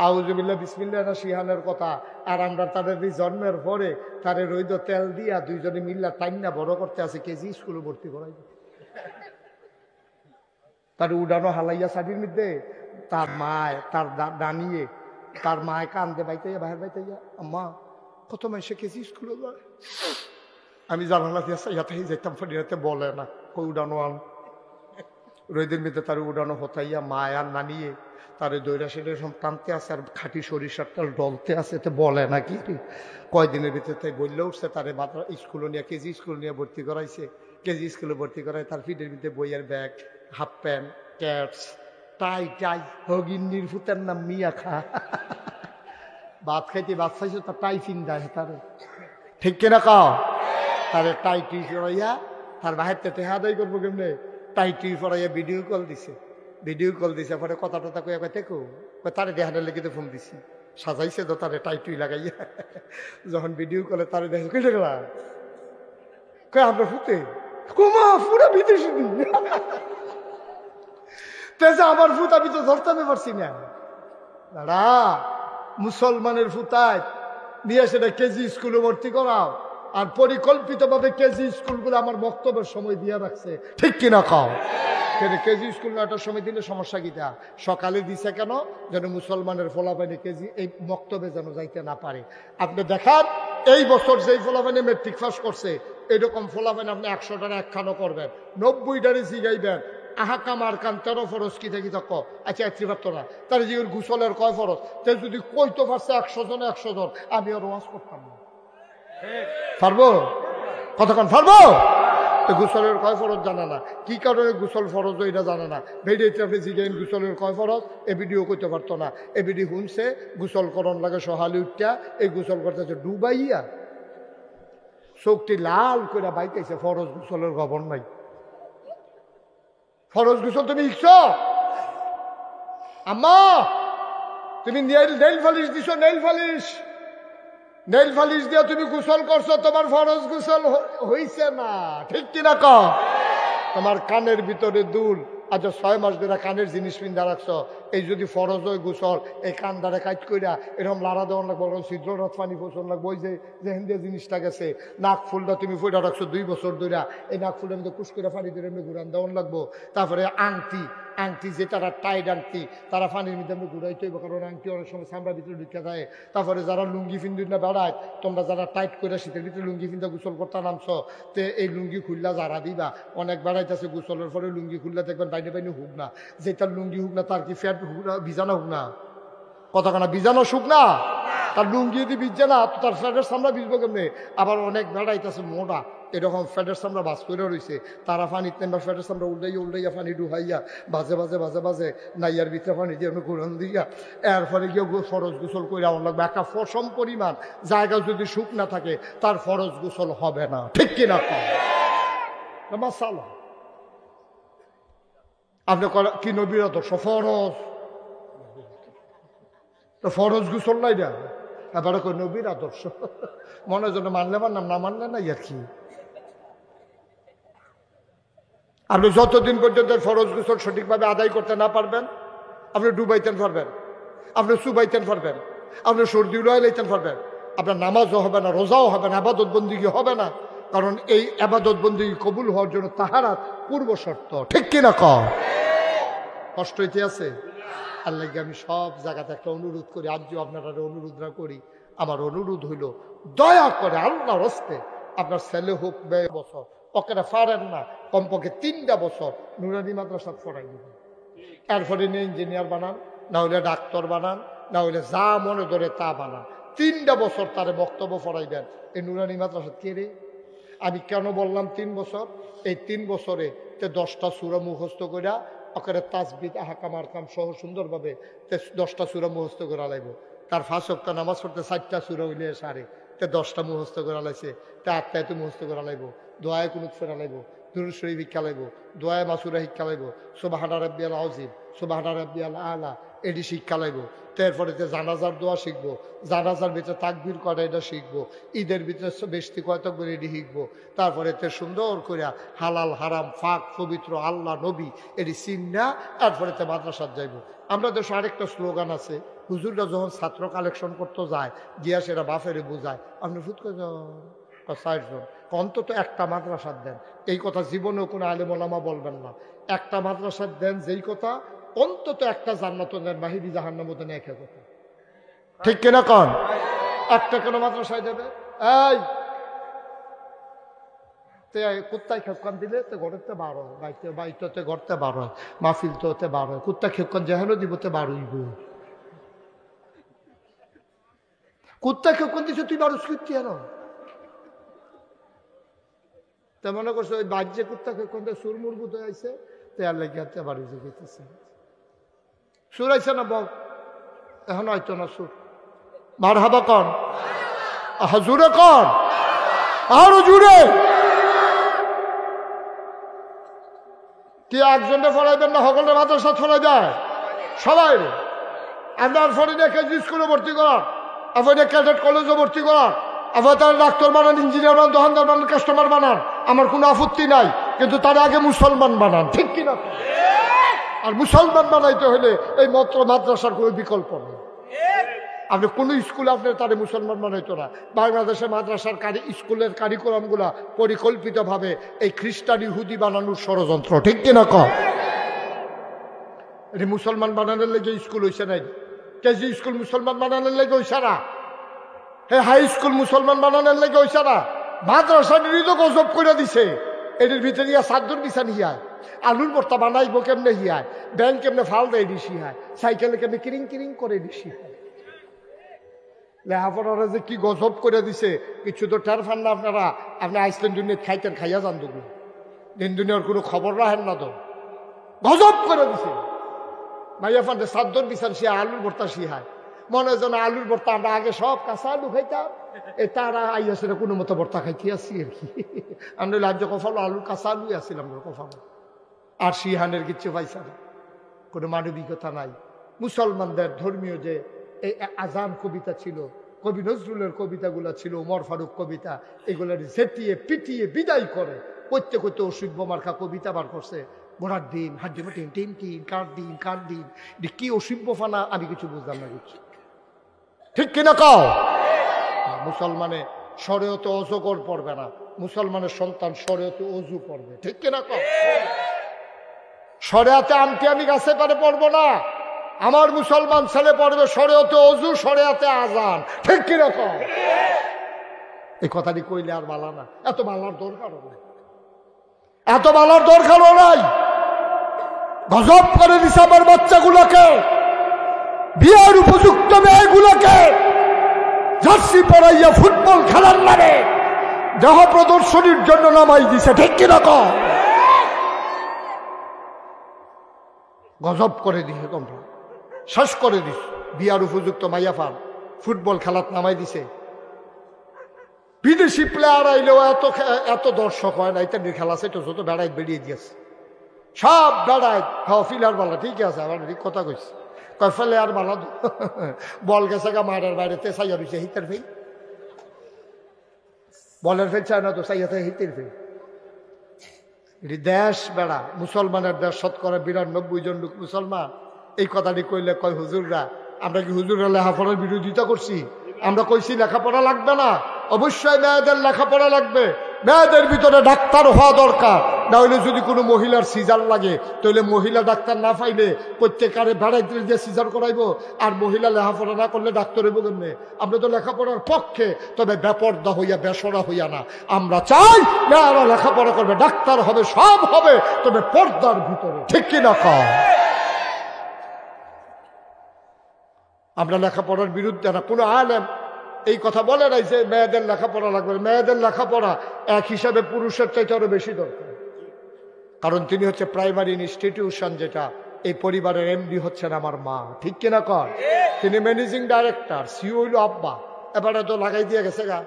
আউযুবিল্লাহ বিসমিল্লাহ না শিহানের কথা। আর আমরা তাদের জন্মের পরে তারে রইদ তেল দিয়া দুইজনে মিল্লা টাইনা বড় করতে আছে, কেজি স্কুলে ভর্তি করাই। তার উডানো হালাইয়া শাড়ির মধ্যে তার মায় তার দাঁড়িয়ে তার মায় কান্দে বাইতাইয়া বাহির বাইতাইয়া, আম্মা কত মাসে কেজি স্কুলে যায়। আমি জানালা দিয়ে ইয়াতে যেতাম, ফেরিয়াতে বলে না কই উডানো আন। রইদের মধ্যে তার উডানো হতাইয়া মায় আর নানিয়ে তার দৈরা সেটা সব টানতে আছে, আর খাঁটি সরিষার তেল ডলতে আছে, তো বলে না কি কয়দিনের ভিতরে তাই বললে উঠছে। তারে মাত্র স্কুলে নিয়ে কেজি স্কুল নিয়ে ভর্তি করাইছে। কেজি স্কুলে ভর্তি করায় তার ফিটের ভিতরে বইয়ের ব্যাগ, হাফ প্যান্ট, ক্যাটস, টাই টাই হগিন্নির ফুতের নাম মিয়া খা। ভাত খাইতে ভাত খাইছো তার টাই চিন্তায় তারে, ঠিক কিনা কাও। তারে টাই টি পড়াইয়া তার বাহির থেকে আদায় করবো কেমনে, টাই টি পড়াইয়া ভিডিও কল দিছে। ভিডিও কল দিছে পরে কথা টথা কয়ে কয় দেখো তারে দেহানের লেগে ফোন দিছি, সাজাইছে তো তারে টাই টুই লাগাইয়া। যখন ভিডিও কলে তারে দেখো কেটে গেল কয় আমরা ফুতে কুমা পুরা বিদেশি তেজা আমার ফুত আমি তো ধরতে পারছি না। দাঁড়া মুসলমানের ফুতায় নিয়ে সেটা কেজি স্কুলে ভর্তি করাও, আর পরিকল্পিতভাবে কেজি স্কুলগুলো আমার বক্তব্যের সময় দিয়ে রাখছে, ঠিক কিনা খাও। কেজি স্কুল 9টার সময় দিলে সমস্যা কিটা, সকালে দিছে কেন, যেন মুসলমানের ফলাফাইনে কেজি এই বক্তব্যে যেন যাইতে না পারে। আপনি দেখান এই বছর যেই ফলাফাইনে মেট্রিক পাস করছে এরকম ফলাফাইন আপনি 100টার একখানো করবেন, 90টারে জিগাইবেন আহাকাম আর কান 13 ফরজ কি থাকি তক। আচ্ছা 73 না তার যে গুসলের কয় ফরজ, তে যদি কইতে পারছে 100 জন 100 জন, আমি আর ওয়াজ করতাম না। পারবো কতক্ষণ পারবো? গুসলের কয় ফরজ জানা না, কি কারণে গুসল ফরজ এটা জানা না। ভিডিওতে আপনি জিগাইন গুসলের কয় ফরজ, এ ভিডিও করতে পারতো না। এ ভিডিও শুনছে গুসল করণ লাগে সহালি উঠটা, এই গুসল করতেছে ডুবাইয়া চোখটি লাল করে বাইতেছে। ফরজ গুসলের খবর নাই। ফরজ গুসল তুমি ইচ্ছ আম্মা, তুমি নেইল ফালিশ দিছো, নেইল ফালিশ দিয়ে তুমি গোসল করছো, তোমার ফরজ গোসল হইছে না, ঠিক কিনা ক। তোমার কানের ভিতরে দুল, আচ্ছা 6 মাস ধরে কানের জিনিস পিন্ধা রাখছো, এই যদি ফরজ হয় গোসল, এই কান দ্বারা কাজ কইরা এরকম লাড়া দেওয়ার লাগবো, ছিদ্র রথ পানি পোষণ লাগবো। ওই যে হিন্দিয়া জিনিসটা গেছে, নাক ফুলটা তুমি ফুটা রাখছো 2 বছর ধরে, এই নাক ফুলটা মধ্যে কুশ করে পানি ধরে এমনি ঘুরান দেওয়ার লাগবো। তারপরে আংটি যে তারা টাইট আংটি তারা পানির মধ্যে এমনি ঘুরাইতে হইব, কারণ আংটি অনেক সময় চামড়ার ভিতরে ঢুকে যায়। তারপরে যারা লুঙ্গি ফিন্দুর না বেড়ায়, তোমরা যারা টাইট করে শীতের ভিতরে লুঙ্গি ফিন্দা গোসল করতে নামছো, তে এই লুঙ্গি খুললা যারা দিবা, অনেক বেড়াইতেছে গোসলের পরে লুঙ্গি খুললা দেখবেন বাইনে বাইনে হুক না, যেটা লুঙ্গি হুক না তার কি ফ্যাট বিজানো হুক না, কতখানা বিজানো শুক না, তার লুঙ্গি যদি ভিজছে না তো তার ফ্যাটের সামরা ভিজবো কেমনে। আবার অনেক বেড়াইতেছে মোটা, এরকম ফ্যাটের সামরা বাস করে রয়েছে, তারা পানি তেমন ফ্যাটের সামরা উল্টাইয়া পানি ডুহাইয়া বাজে নাইয়ার ভিতরে পানি দিয়ে ঘুরন দিয়া এরপরে গিয়ে ফরজ গোসল করে আমার লাগবে। একটা ফসম পরিমাণ জায়গা যদি শুক না থাকে তার ফরজ গোসল হবে না, ঠিক কিনা মাসালা। আপনি কি নবীর আদর্শ ফরজ, তো ফরজ গোসল নাই না, এবারে কই নবীর আদর্শ মনের জন্য মানলে মানলাম, না মানলে নাই আর কি। আপনি যতদিন পর্যন্ত ফরজ গোসল সঠিকভাবে আদায় করতে না পারবেন, আপনি ডুবাইতেন পারবেন, আপনি চুবাইতেন পারবেন, আপনি সর্দি উড়াই লাইতেন পারবেন, আপনার নামাজও হবে না, রোজাও হবে না, আবাদত বন্দিগি হবে না। কারণ এই আবাদত বন্দিগি কবুল হওয়ার জন্য তাহারাত পূর্ব শর্ত, ঠিক কিনা ক। কষ্ট হইতে আছে। আল্লাহ আমি সব জায়গাতে একটা অনুরোধ করি, আজও আপনারা অনুরোধরা করি। আমার অনুরোধ হইল দয়া করে আল্লাহর হস্তে আপনার ছেলে হোক ব্যয় বছর ওকে পারেন না, কমপক্ষে 3টা বছর নুরানি মাদ্রাসা পড়াই দেবেন। এরপরে নিয়ে ইঞ্জিনিয়ার বানান, না হলে ডাক্তার বানান, না হলে যা মনে ধরে তা বানান। 3টা বছর তারে বক্তব্য পড়াইবেন এই নুরানি মাদ্রাসা। কে রে আমি কেন বললাম 3 বছর? এই 3 বছরে 10টা সূরা মুখস্থ কইরা ওকে তাসবিহ আহকাম আরকাম সহ সুন্দরভাবে 10টা সূরা মুখস্থ করা লাগব। তার 5 ওয়াক্ত নামাজ পড়তে 4টা সূরা হইলে সারে, 10টা মুখস্থ করা লাগছে, 8টায় মুখস্থ করা লাগব, দোয়ায় কুনুত ফেরা লাগব, দুরূদ শরীফ শিক্ষা লাগব, দোয়ায় মাসুরা শিক্ষা লাগব, সুবহানা রাব্বিয়াল আযীম, সুবহানা রাব্বিয়াল আলা, এটি শিক্ষা লাগবো। তারপরে জানাজার দোয়া শিখবো, জানাজার ভিতরে তাকবীর করা এটা শিখবো, ঈদের ভিতরে বেশি কয় তাকবীর এটি শিখবো। তারপরে সুন্দর করে হালাল হারাম ফাঁক পবিত্র আল্লাহ নবী এটি চিন্না তারপরে মাদ্রাসার যাইবো। আমরা দেশে আরেকটা স্লোগান আছে, হুজুররা যখন ছাত্র কালেকশন করতে যায় গিয়া সেটা বাফেরে বোঝায়, আপনি ফুট করে ৬০ জন অন্তত একটা মাদ্রাসার দেন। এই কথা জীবনেও কোনো আলেম ওলামা বলবেন না। একটা মাদ্রাসার দেন, যেই কথা অন্তত একটা জান্নাত দেন, বাহিরি জাহান্নামও দেন, এক কথা। ঠিক কিনা কন? একটা কেন মাদ্রাসায় দেবে? এই কুত্তায় খেপকান দিলে তো ঘরেতে ১২ হয়, বাইতে ঘরতে ১২ হয়, মাহফিল তো হতে ১২ হয়। কুত্তা খেপকান যেহেন দিবতে ১২ইব। কুত্তা খেপকান দিচ্ছে, তুই ১২ স্কৃতি কেন? তা মনে করছো ওই বাহ্যে কুত্তা খেপকান দিয়ে সুর মুরগুত আইছে, তেয়ার লেগে হাতে বাড়ি যেতেছে। সুর আইছে না বক? এখন হয়তো না সুর। মার হাবা কন, জুড়ে কন, আরো জুড়ে। কি একজনকে ফরাইবেন না সকলের মাদ্রাসা ছড়াই যায় সবাই? আপনার ফরিদে কেজি স্কুলে ভর্তি করার, আপনার ক্যাডেট কলেজে ভর্তি করার, আপনার তার ডাক্তার বানান, ইঞ্জিনিয়ার বানান, দোকানদার বানান, কাস্টমার বানান, আমার কোনো আপত্তি নাই। কিন্তু তার আগে মুসলমান বানান। ঠিক কিনা? আর মুসলমান বানাইতে হলে এই মাত্র মাদ্রাসার কোনো বিকল্প নেই। আপনি কোনো স্কুলে আপনার তারে মুসলমান বানাইতো না। বাংলাদেশের মাদ্রাসার স্কুলের কারিকুলামগুলা পরিকল্পিতভাবে এই খ্রিস্টান ইহুদি বানানোর ষড়যন্ত্র। ঠিক কিনা কম? এটি মুসলমান বানানোর লেগে স্কুল হয়েছে নাই। কেজি স্কুল মুসলমান বানানোর লেগে হয়েছে না, হাই স্কুল মুসলমান বানানোর লেগে হয়েছে না। মাদ্রাসা নিরিত গজব করে দিছে। এটির ভিতরে সাদ্দুর বিছান হিয়ায়, আলুর ভর্তা বানাইব কেমনে হিয়ায়, ব্যাংক কেমনে ফাল দেয় দিছি হয়, সাইকেলে কেমনে কিরিং কিরিং করে দিছি হয়। লেহাপড়ারা যে কি গজব করে দিছে কিছু তো টের পান না আপনারা। আপনি আইসল্যান্ড দুনিয়া খাইতেন, খাইয়া যান দুগুলো, দিন দুনিয়ার কোনো খবর রাখেন না তো। গজব করে দিছে। মাইয়া ফান্ডে সাদ্দুর বিছান সে আলুর ভর্তা শিহায়। মনে হয় যেন আলুর ভর্তা আমরা আগে সব কাঁচা আলু খাইতাম, এই তারা আইয়াছে কোনো মতো ভর্তা খাইতে আসছি আর কি। আমরা লাজ্য কফালো আলুর কাঁচা আলুই আসছিলাম কফালো। আর শিহানের কিচ্ছু পাইছে না, কোনো মানবিকতা নাই। মুসলমানদের ধর্মীয় যে এই আজান কবিতা ছিল, কবি নজরুলের কবিতাগুলো ছিল, উমর ফারুক কবিতা, এগুলোর ঝেটিয়ে পিটিয়ে বিদায় করে করতে করতে অসুখ মার্কা কবিতা বার করছে। ঘোড়ার দিন হাড্ডি টিন টিন টিন, কার দিন কি অসিব্য ফানা, আমি কিছু বুঝলাম না কিছু। ঠিক কিনা কও? মুসলমানে শরীয়তে অজগর পড়বে না, মুসলমানের সন্তান শরীয়তে অজু পড়বে। ঠিক কিনা কও? শরিয়াতে আমটি আমি গাছে পারে পড়বো না, আমার মুসলমান ছেলে পড়বে শরিয়তে অজু, শরিয়াতে আজান। ঠিক কিরকম? এই কথাটি কইলে আর বালা না, এত বালার দরকারও নাই, এত বালার দরকারও নাই। গজব করে দিছে আমার বাচ্চাগুলোকে, বিয়ের উপযুক্ত মেয়েগুলোকে জার্সি পরাইয়া ফুটবল খেলার নামে দেহ প্রদর্শনীর জন্য নামাই দিছে। ঠিক কিরকম? গজব করে দিছে, তোমরা শেষ করে দিস। বিয়ার উপযুক্ত মাইয়াফান ফুটবল খেলাত নামাই দিছে। বিদেশি প্লেয়ার আইলেও এত দর্শক হয় না। এটা খেলা আছে তো যত বেড়াই বেরিয়ে দিয়েছে, সব বেড়ায়। হ্যাঁ ফিলার বালা ঠিক আছে, আমার ঠিক কথা কইছে, কয় ফেলে আর বালা বল গেছে গা মারের বাইরে তে চাইয়া রয়েছে হিতের ফেই, বলের ফেল চায় না তো চাইয়া থাকে হিতের ফেই। এটি দেশ বেড়া, মুসলমানের দেশ, শতকরা ৯২ জন লোক মুসলমান। এই কথাটি কইলে কয় হুজুররা, আমরা কি হুজুররা লেখাপড়ার বিরোধিতা করছি? আমরা কইছি লেখাপড়া লাগবে না? অবশ্যই মেয়েদের লেখাপড়া লাগবে। মেয়েদের ভিতরে ডাক্তার হওয়া দরকার, না হলে যদি কোনো মহিলার সিজার লাগে তাহলে মহিলা ডাক্তার না পাইলে প্রত্যেকারে বেড়াইতে দিয়ে সিজার করাইবো, আর মহিলা লেখাপড়া না করলে ডাক্তার হইব কেমনে? আমরা তো লেখাপড়ার পক্ষে, তবে বেপর্দা হইয়া বেসরা হইয়া না। আমরা চাই মেয়েরা লেখাপড়া করবে, ডাক্তার হবে, সব হবে, তবে পর্দার ভিতরে। ঠিক কিনা কও? আমরা লেখাপড়ার বিরুদ্ধে না। কোনো আলেম এই কথা বলে নাই যে মেয়েদের লেখাপড়া লাগবে। মেয়েদের লেখাপড়া এক হিসাবে পুরুষের চাইতে আরো বেশি দরকার, কারণ তিনি হচ্ছে প্রাইমারি ইনস্টিটিউশন, যেটা এই পরিবারের এমডি হচ্ছেন আমার মা। ঠিক কিনা কর? তিনি ম্যানেজিং ডাইরেক্টর, সিও হইল আব্বা। এবারে তো লাগাই দিয়ে গেছে গা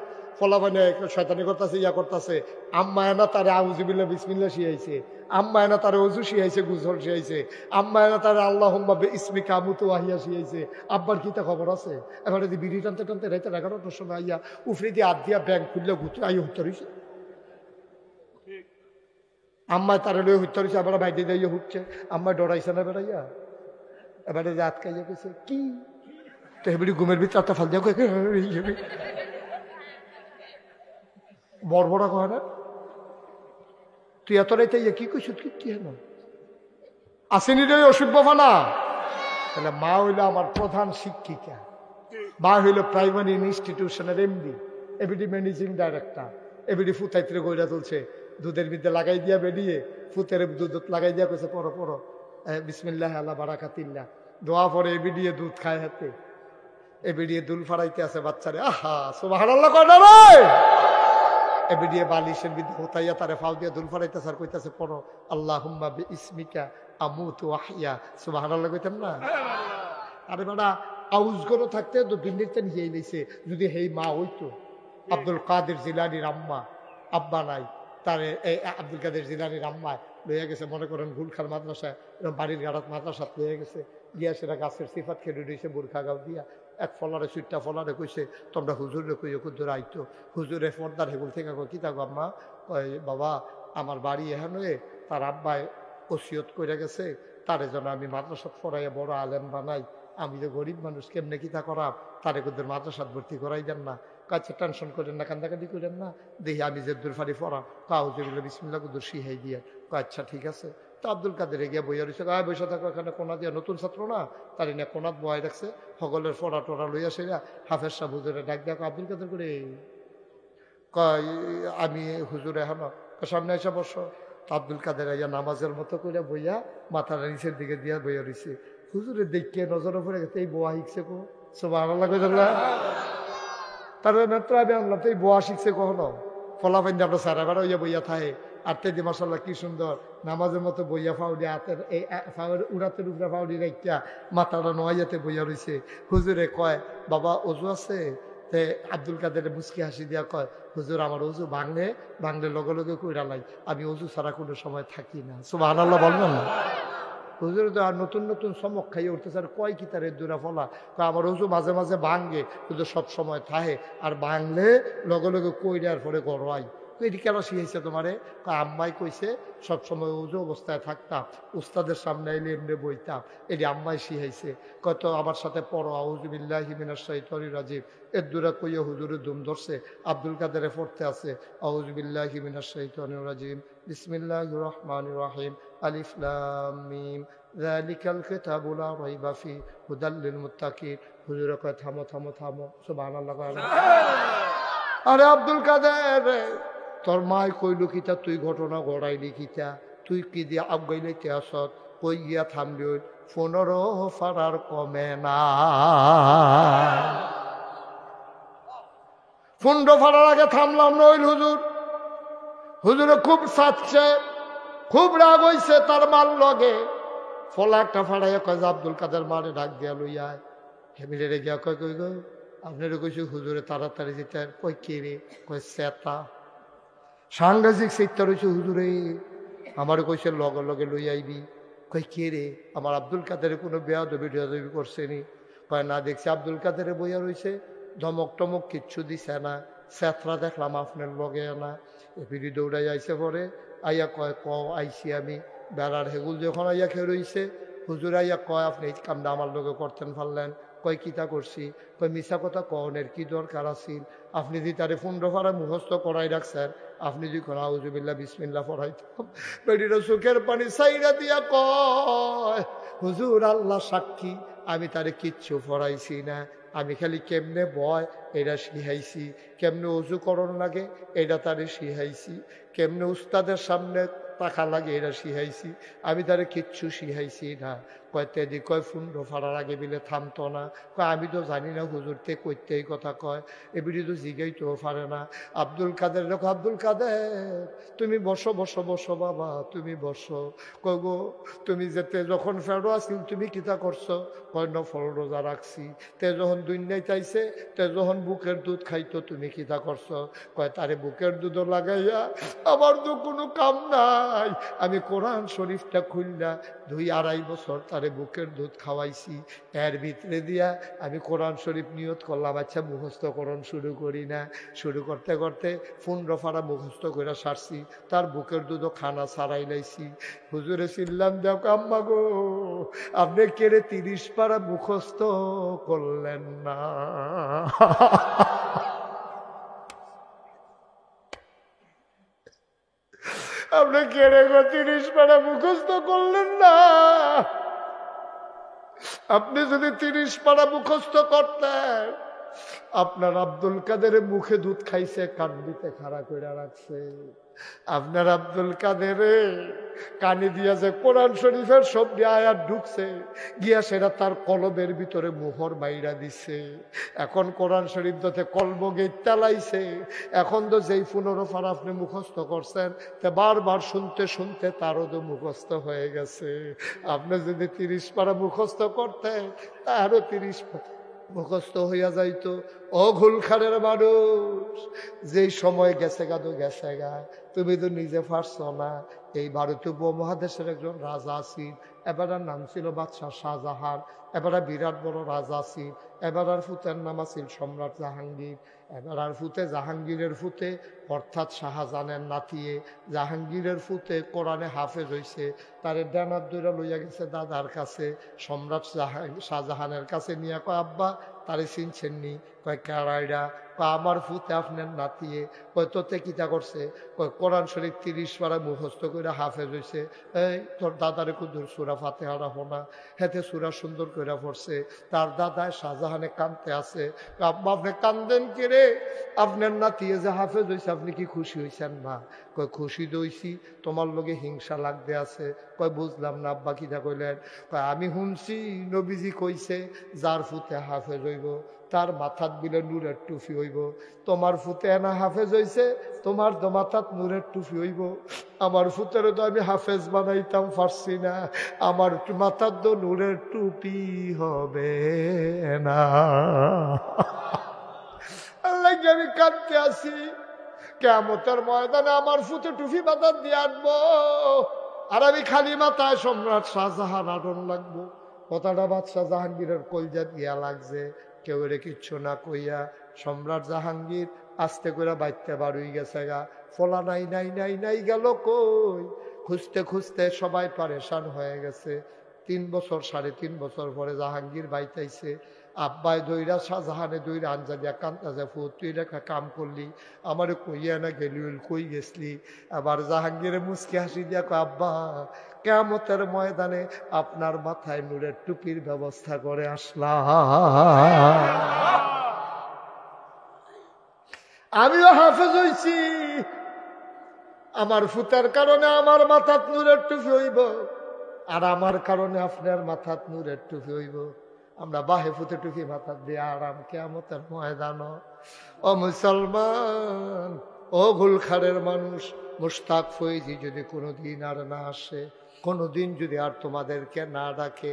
ফলাফানে শয়তানি করতেছে ইয়া করতেছে, আম্মা এনা তারে আউযুবিল্লাহ বিসমিল্লাহ শিয়াইছে, আম্মা এনা তারে ওযু শিয়াইছে, গুসল শিয়াইছে, আম্মা এনা তারে আল্লাহুম্মা বিসমিকা আমুতু ওয়াহিয়া শিয়াইছে। আব্বার কি তা খবর আছে? এবারে দি বিড়ি টানতে টানতে রাইতে 11টার সময় আইয়া উফরে দিয়ে হাত দিয়া ব্যাংক খুললে ঘুরতে আইয়া হুত্তর হইছে। আম্মা তারে লয়ে হুত্তর হইছে, আবার বাইরে দিয়ে হুটছে, আম্মা ডরাইছে না বেড়াইয়া, এবারে যে আটকাইয়া গেছে কি তো এবারে ঘুমের ভিতরে আত্মা ফাল দিয়া বড় বড় কয় না, তুই এত রাইতে কি কইস কি হেন আসেনি রে অসভ্য ফানা। তাহলে মা হইল আমার প্রধান শিক্ষিকা, মা হইল প্রাইমারি ইনস্টিটিউশনের MD, ABD managing director. ABD ফুতাইত্রে গইরা তুলছে, দুধের মধ্যে লাগাই দিয়া বেরিয়ে ফুতের দুধ লাগাই দিয়া কইছে পড়ো পড়ো বিসমিল্লাহ আল্লাহ বারাকাতিল্লাহ দোয়া পরে এবিডিয়ে দুধ খায় হাতে, এবিডিয়ে দুল ফাড়াইতে আছে বাচ্চারে, আহা সুবহানাল্লাহ কয় না রে। এবিডিয়ে বালিশের বিদ্যে হোতাইয়া তারে ফাউ দিয়া দুল ফাড়াইতেছে আর কইতাছে পড়ো আল্লাহুম্মা বিইসমিকা আমুতু ওয়াহিয়া, সুবহানাল্লাহ কইতেন না? আরে বাড়া আউজ করে থাকতে তো বিন্দিরতে নিয়ে নিছে। যদি হেই মা হইতো আব্দুল কাদের জিলানির আম্মা, আব্বা নাই তারে আব্দুল কাদের জিলানির আম্মা লইয়া গেছে, মনে করেন গুলখার মাদ্রাসায় বাড়ির গাড়াত মাদ্রাসাত লইয়া গেছে, গিয়া সেটা গাছের সিফাত খেলে দিয়েছে বুরখা গাও দিয়া, এক ফলারে সুইটটা ফলারে কইছে তোমরা হুজুরে কইও কুদ্দুর আইতো, হুজুরে ফর্দার হেগুল থেকে কি থাকো আম্মা, কয় বাবা আমার বাড়ি এখানে তার আব্বায় ওসিয়ত করে গেছে, তারে যেন আমি মাদ্রাসাত পড়াইয়া বড় আলেম বানাই, আমি তো গরিব মানুষ কেমনে কিতা করাম, তারে কুদ্দুর মাদ্রাসাত ভর্তি করাই দেন না। কাছে টেনশন করেন না, কান্দাকাটি করেন না, দেখি আমি যে দুরফারি পড়াম কাউজুবিল্লাহ বিসমিল্লাহ কুদ্দুর শিহাই দিয়ে, আচ্ছা ঠিক আছে। তো আব্দুল কাদের গিয়া বইয়া রয়েছে, গায়ে বসে থাকো এখানে কোনা দিয়া, নতুন ছাত্র না তারি না কোনাত বয়াই রাখছে, সকলের ফড়া টোরা লইয়া সেরা হাফেজ সাহ হুজুরে ডাক দেখো আব্দুল কাদের করে কয় আমি হুজুর এখন সামনে এসে বসো। তো আব্দুল কাদের আইয়া নামাজের মতো করে বইয়া মাথাটা নিচের দিকে দিয়া বইয়া রয়েছে, হুজুরে দেখিয়ে নজরে পড়ে গেছে এই বোয়া শিখছে কো, সুবহানাল্লাহ কইলা তারপরে মাত্র আমি আনলাম তো এই বোয়া শিখছে কখনো, ফলাফাইন আমরা সারা বেড়া হইয়া বইয়া থাকে আর তেদি মাসাল্লাহ কি সুন্দর নামাজের মতো বইয়া ফাউডি হাতের এই উড়াতের উপরে ফাউডি রাখিয়া মাথাটা নোয়াইয়াতে বইয়া রয়েছে। হুজুরে কয় বাবা অজু আছে? তে আব্দুল কাদের মুস্কি হাসি দিয়া কয় হুজুর আমার অজু ভাঙলে লগে লগে কইরা লাই, আমি অজু ছাড়া কোনো সময় থাকি না। সুবহানাল্লাহ বলবেন না? হুজুর তো আর নতুন নতুন চমক খাইয়ে উঠতেছে, আর কয় কি তার দূরা ফলা, আমার অজু মাঝে মাঝে ভাঙে কিন্তু সব সময় থাহে, আর ভাঙলে লগে লগে কইরার পরে গড়াই। এটি কেন শিখাইছে তোমারে? আম্মাই কইছে সবসময় উজু অবস্থায় থাকতাম, উস্তাদের সামনে এলে এমনি বইতাম, এটি আম্মাই শিখাইছে। কত আমার সাথে পড়ো আউযু বিল্লাহি মিনাশ শাইতানির রাজিম, এর দূরে কইয়া হুজুরে দুম ধরছে, আব্দুল কাদেরে পড়তে আছে আউযু বিল্লাহি মিনাশ শাইতানির রাজিম বিসমিল্লাহির রহমানির রহিম আলিফ লাম মিম যালিকাল কিতাবু লা রাইবা ফি হুদাল লিল মুত্তাকিন। হুজুরে কয় থামো থামো থামো, সুবহানাল্লাহ। আরে আব্দুল কাদের তোর মায় কইল কিতা, তুই ঘটনা গড়াইলি কিতা, তুই কি দিয়ে আগাইলাইতে আসত, কই গিয়া থামলি 15 ফারার কমে না। 15 ফারার আগে থামলাম না। ওইল হুজুরে খুব সাচ্ছে, খুব রাগ হইছে তার মাল লগে, ফলা একটা ফাড়াইয়া কয় আব্দুল কাদের মারে ডাক দিয়া লইয়া হেমিলে রে গিয়া কয় কই গো আপনারা কইছি হুজুরে তাড়াতাড়ি যেতে, কই কে রে, কয় সেতা সাংঘাতিক চিত্তা রয়েছে হুজুরে, আমার কইছে লগে লগে লই আইবি, কই কে রে, আমার আব্দুল কাদের কোনো বেয়াদবি টেয়াদবি করছে নি, কয় না দেখছি আব্দুল কাদের বইয়া রয়েছে, ধমক টমক কিচ্ছু দিছে না, সেতরা দেখলাম আপনার লগে না। এপিডি দৌড়াই আইসে পরে আইয়া কয় ক আইসি আমি, বেড়ার হেগুল যখন আইয়া খেয়ে রইছে, হুজুর আইয়া কয় আপনি এই কামটা আমার লগে করতেন পারলেন, কয় কিতা করছি, কয় মিশা কথা কনের কি দরকার আছিল, আপনি যদি তারে 15 ফারা মুখস্থ করাই রাখছেন, আপনি যদি কোন আউযুবিল্লাহ বিসমিল্লাহ পড়াইতাম। বেডির চোখের পানি সাইরা দিয়া কয় হুজুর আল্লাহ সাক্ষী আমি তারে কিচ্ছু পড়াইছি না, আমি খালি কেমনে বয় এটা শিখাইছি, কেমনে অজু করণ লাগে এটা তারে শিখাইছি, কেমনে উস্তাদের সামনে টাকা লাগে এটা শিখাইছি, আমি তারে কিচ্ছু শিখাইছি না। কয় তেদি কয় ফুন্ড ফাড়ার আগে বিলে থামতো না, কয় আমি তো জানি না হুজুর তে কইতে এই কথা কয়, এবিডি তো জিগাইতেও পারে না। আব্দুল কাদের দেখো, আব্দুল কাদের তুমি বসো বসো বসো বাবা, তুমি বসো। কয় গো তুমি যেতে যখন ফেরো আসিল তুমি কিতা করছো? কয় নফল রোজা রাখছি। তে যখন দুনিয়ায় চাইছে, তে যখন বুকের দুধ খাইতো তুমি কিতা করছো? কয় তারে বুকের দুধও লাগাইয়া আমার তো কোনো কাম নাই, আমি কোরআন শরীফটা খুললা 2-2.5 বছর তারে বুকের দুধ খাওয়াইছি। এর ভিতরে দিয়া আমি কোরআন শরীফ নিয়ত করলাম, আচ্ছা মুখস্থকরণ শুরু করি না। শুরু করতে করতে 15 পারা মুখস্থ করে সারছি, তার বুকের দুধও খানা ছাড়াই লাইছি। হুজুরে চিল্লাম, দেখো আম্মা গো আপনি কেড়ে 30 পারা মুখস্থ করলেন না? আপনি কেড়ে গো 30 পারা মুখস্থ করলেন না? আপনি যদি 30 পারা মুখস্থ করতেন, আপনার আব্দুল কাদের মুখে দুধ খাইছে, কান দিতে খাড়া করে রাখছে। আপনার আব্দুল কাদের কানে দিয়া যে কোরআন শরীফের শব্দ আয়াত ঢুকছে, গিয়া সেটা তার কলবের ভিতরে মোহর মাইরা দিছে। এখন কোরআন শরীফ দতে কলব গেট চালাইছে। এখন তো যেই 15 পারা আপনি মুখস্থ করছেন, তে বারবার শুনতে শুনতে তারও তো মুখস্থ হয়ে গেছে। আপনি যদি 30 পারা মুখস্থ করতেন, তারও 30 মুখস্থ হইয়া যাইতো। ও ঘুলখানের মানুষ, যেই সময় গেছে গা তো গেছে গা, তুমি তো নিজে পারছো না। এই ভারতীয় উপমহাদেশের একজন রাজা আছেন, এবার নাম ছিল বাদশাহ শাহজাহান। এবার বিরাট বড় রাজা আছেন। এবার ফুতের নাম আছিল সম্রাট জাহাঙ্গীর। এবার ফুতে জাহাঙ্গীরের ফুতে অর্থাৎ শাহজাহানের নাতিয়ে জাহাঙ্গীরের ফুতে কোরআনে হাফেজ হইছে। তারে ডানার দইরা লইয়া গেছে দাদার কাছে, সম্রাট শাহজাহানের কাছে নিয়ে কয় আব্বা তারে চিনছেননি? কয় কেড়াইরা? কয় আমার ফুতে আপনার নাতিয়ে। কয় তোতে কিতা করছে? কয় কোরআন শরীফ 30 পারা মুখস্থ করে হাফেজ হইছে। এই তোর দাদারে কুদুর সুরা ফাতেহা হোনা, হেতে সুরা সুন্দর করে পড়ছে। তার দাদায় শাহজাহানে কান্দতে আছে। আব্বা আপনি কান্দেন কে রে? আপনার নাতিয়ে যে হাফেজ হইছে, আপনি কি খুশি হইছেন না? কয় খুশি দইছি, তোমার লগে হিংসা লাগতে আছে। কয় বুঝলাম না আব্বা কিতা কইলেন? কয় আমি শুনছি নবীজি কইছে যার ফুতে হাফেজ হইব তার মাথাত বিলে নূরের টুফি হইব। তোমার ফুতে না হাফেজ হইছে, তোমার তো মাথাত নূরের টুফি হইব। আমার ফুতের তো আমি হাফেজ বানাইতাম পারছি না, আমার মাথার তো নূরের টুপি হবে না। আল্লাহ আমি কাঁদতে আসি, কিয়ামতের ময়দানে আমার ফুতে টুপি মাথার দিয়ে আনবো, আর আমি খালি মাথায় সম্রাট শাহজাহান আদন লাগবো। কথাটা বাদশাহ জাহাঙ্গীরের কলজা দিয়া লাগছে। কেউ রে কিচ্ছু না কইয়া সম্রাট জাহাঙ্গীর আস্তে করে বাইতে বাড়ুই গেছে গা। ফলা নাই নাই নাই নাই গেল কই? খুঁজতে খুঁজতে সবাই পারেশান হয়ে গেছে। 3 বছর 3.5 বছর পরে জাহাঙ্গীর বাইতাইছে। আব্বাই দইরা শাহজাহানে দইরা আঞ্জা দিয়া কান্তাছে, ফুট তুই একটা কাম করলি, আমারে কইয়া না গেলি, কই গেছলি? আবার জাহাঙ্গীরে মুচকি হাসি দিয়া কয় আব্বা কিয়ামতের ময়দানে আপনার মাথায় নূরের টুপির ব্যবস্থা করে আসলাম। আমিও হাফেজ হইছি, আমার ফুতার কারণে আমার মাথাত নূরের টুপি হইব, আর আমার কারণে আপনার মাথাত নূরের টুপি হইব। আমরা বাহে ফুতে টুপি মাথাত দিয়ে আরাম কিয়ামতের ময়দান। ও মুসলমান, ও গুলখারের মানুষ, মুশতাক ফৈজি যদি কোনোদিন আর না আসে, কোনোদিন যদি আর তোমাদেরকে না ডাকে,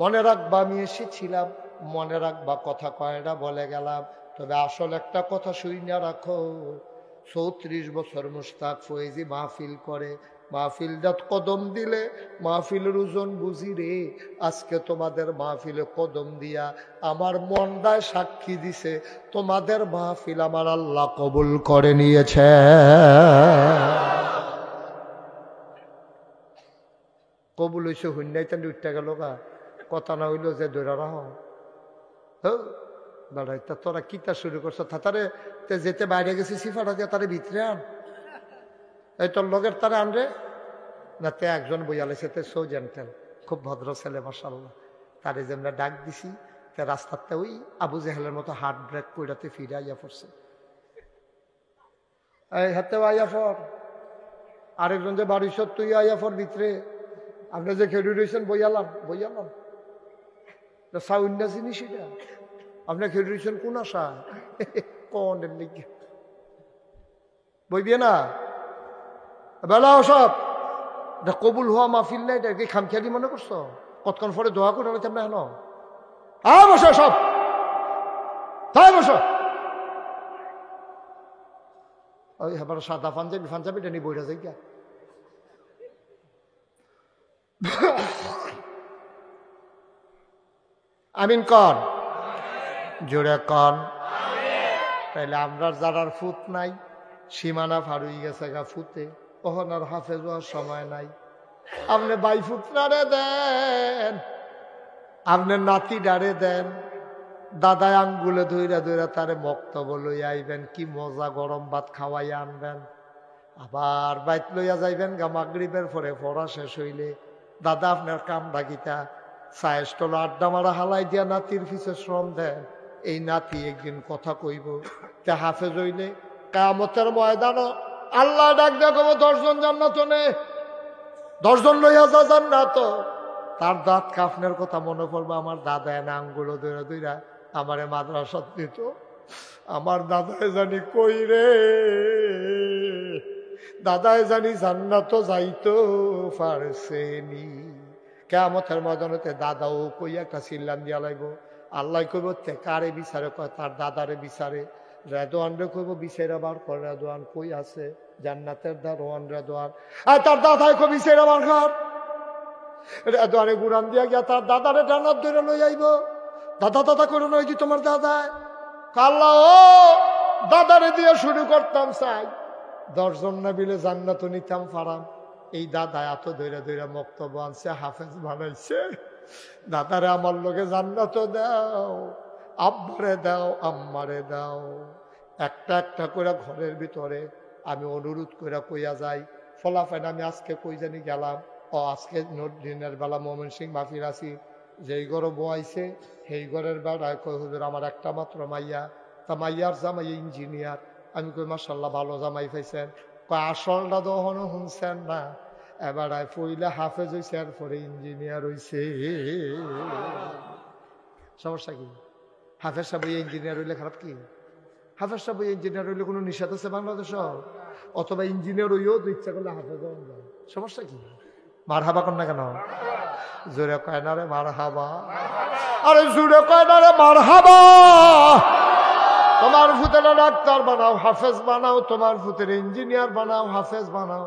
মনে রাখবা আমি এসেছিলাম, মনে রাখবা কথা কয়টা বলে গেলাম। তবে আসল একটা কথা শুইনা রাখো, 34 বছর মুশতাক ফৈজি মাহফিল করে, মাহফিলটা কদম দিলে মাহফিলের ওজন বুঝি রে। আজকে তোমাদের মাহফিলে কদম দিয়া আমার মনটায় সাক্ষী দিছে তোমাদের মাহফিল আমার আল্লাহ কবুল করে নিয়েছে। কবুল হইছে হুন্নাইতেন উঠতে গেল গা, কথা না হইল যে দৈরা রাহ দাঁড়াই। তা তোরা কিতা শুরু করছো? তারে যেতে বাইরে গেছি সিফাটা দিয়ে তারে ভিতরে আন, এই তোর লগের তারা আনরে না। তে একজন বইয়ালেছে, তে সো জেন্টেল, খুব ভদ্র ছেলে মাশাআল্লাহ। তারে যে আমরা ডাক দিছি, তে রাস্তাতে ওই আবু জেহেলের মতো হার্ট ব্রেক কইরাতে ফিরে আইয়া পড়ছে। এই হাতেও আইয়া ফর, আরেকজন যে বাড়িছ তুই আইয়া ফর ভিতরে, আপনি যে খেলু রয়েছেন বইয়ালাম বইয়ালাম সাউন্ডা জিনিস এটা আপনি খেলে রয়েছেন কোন আশা কোন লিখে বইবে না বেলা সব এটা কবুল হওয়া মাহফিল না এটা কি খামখেয়ালি মনে করছো কতক্ষণ পরে দোয়া করে তেমন হেন বসো সব তাই বসো ওই এবার সাদা ফাঞ্জাবি এটা নিয়ে বইটা যাই আমিন কন জোরে কন তাইলে আমরা যারার ফুট নাই সীমানা ফারুই গেছে গা ফুতে তখন আর হাফেজ হওয়ার সময় নাই আপনি বাই ফুটনারে দেন আপনার নাতি ডারে দেন দাদায় আঙ্গুলে ধইরা ধইরা তারে বক্তব্য লইয়া আইবেন কি মজা গরম ভাত খাওয়াইয়া আনবেন আবার বাইত লইয়া যাইবেন গা মাগরিবের পরে পড়া শেষ হইলে দাদা আপনার কাম ডাকিতা সায়েস্টল আড্ডা মারা হালাই দিয়া নাতির পিছে শ্রম দেন এই নাতি একদিন কথা কইব তে হাফেজ হইলে কিয়ামতের ময়দানও আল্লাহ ডাক দিয়া কব 10 জন জান্নাত নে 10 জন লইয়া যা জান্নাত তার দাঁত কাফনের কথা মনে পড়বে আমার দাদা এনে আঙ্গুলো ধরে ধইরা আমারে মাদ্রাসাত দিত আমার দাদায় জানি কই রে দাদায় জানি জান্নাত যাইতো পারছেনি কিয়ামতের ময়দানেতে দাদাও কই একটা চিল্লান দিয়া লাইব আল্লাহ কইব তে কারে বিচারে কয় তার দাদারে বিচারে রেদওয়ান রে কইব বিচারে বার কর রেদওয়ান কই আছে জান্নাতের দারোয়ান রেদওয়ান আর তার দাদাই কই বিচারে বার কর রেদওয়ানে গুরাম দিয়া গিয়া তার দাদারে জান্নাত ধরে লই আইব দাদা দাদা করে নয় কি তোমার দাদা কাল্লা ও দাদারে দিয়ে শুরু করতাম চাই 10 জন না মিলে জান্নাত নিতাম ফারাম এই দাদা এত ধৈরা ধৈরা বক্তব্য আনছে হাফেজ বানাইছে দাদারে আমার লোকে জান্নাত দাও আব্বারে দাও আম্মারে দাও একটা একটা করে ঘরের ভিতরে আমি অনুরোধ করে কইয়া যাই ফলাফাইন আমি আজকে কই জানি গেলাম ও আজকে দিনের বেলা মোমেন সিং মাফির আসি যেই ঘরে বয়াইছে সেই ঘরের বেড়ায় কই হুজুর আমার একটা মাত্র মাইয়া তা মাইয়ার জামাই ইঞ্জিনিয়ার আমি কই মাশাআল্লাহ ভালো জামাই পাইছেন কয় আসলটা তখনও শুনছেন না এবার পইলে হাফেজ হয়েছে আর পরে ইঞ্জিনিয়ার হয়েছে সমস্যা কি হাফেজ সাহেব ইঞ্জিনিয়ার হইলে খারাপ কি হাফেজ সাহেব ইঞ্জিনিয়ার হইলে কোনো নিষেধ আছে বাংলাদেশ অথবা ইঞ্জিনিয়ার হইও তো ইচ্ছা করলে হাফেজ হওয়া যায় সমস্যা কি মার হাবা কর না কেন জোরে কয় না রে মার হাবা আরে জোরে কয় না রে মার হাবা তোমার ফুতেরা ডাক্তার বানাও হাফেজ বানাও তোমার ফুতের ইঞ্জিনিয়ার বানাও হাফেজ বানাও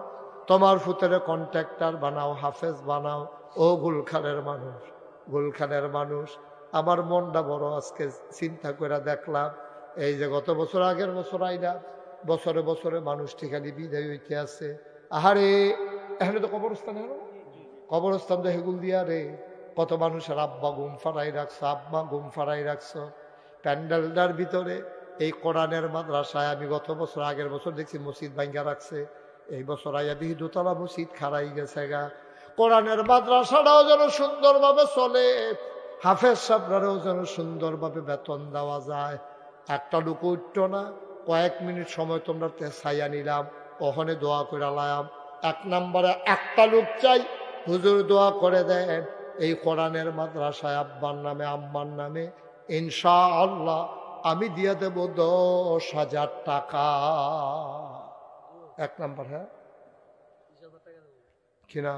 তোমার ফুতের কন্ট্রাক্টর বানাও হাফেজ বানাও ও গুলখানের মানুষ আমার মনটা বড় আজকে চিন্তা করে দেখলাম এই যে গত বছর আগের বছর আইনা বছরে বছরে মানুষ ঠিকানি বিদায় হইতে আছে আহারে এখানে তো কবরস্থান তো হেগুল দিয়া রে কত মানুষের আব্বা ঘুম ফাড়াই রাখছো আব্বা ঘুম ফাড়াই রাখছো প্যান্ডেলটার ভিতরে এই কোরআনের মাদ্রাসায় আমি গত বছর আগের বছর দেখছি মসজিদ ভাঙ্গা রাখছে এই বছর আইয়া দেখি দোতলা মসজিদ খারাই গেছে গা কোরআনের মাদ্রাসাটাও যেন সুন্দরভাবে চলে হাফেজ সাহেবরাও যেন সুন্দরভাবে বেতন দেওয়া যায় একটা লোক উঠত না কয়েক মিনিট সময় তোমরা ছাইয়া নিলাম ওখানে দোয়া করে লাম 1 নম্বরে একটা লোক চাই হুজুর দোয়া করে দেন এই কোরআনের মাদ্রাসায় আব্বার নামে আম্মার নামে ইনশাআল্লাহ আমি দিয়ে দেব 10,000 টাকা 1 নম্বর হ্যাঁ কিনা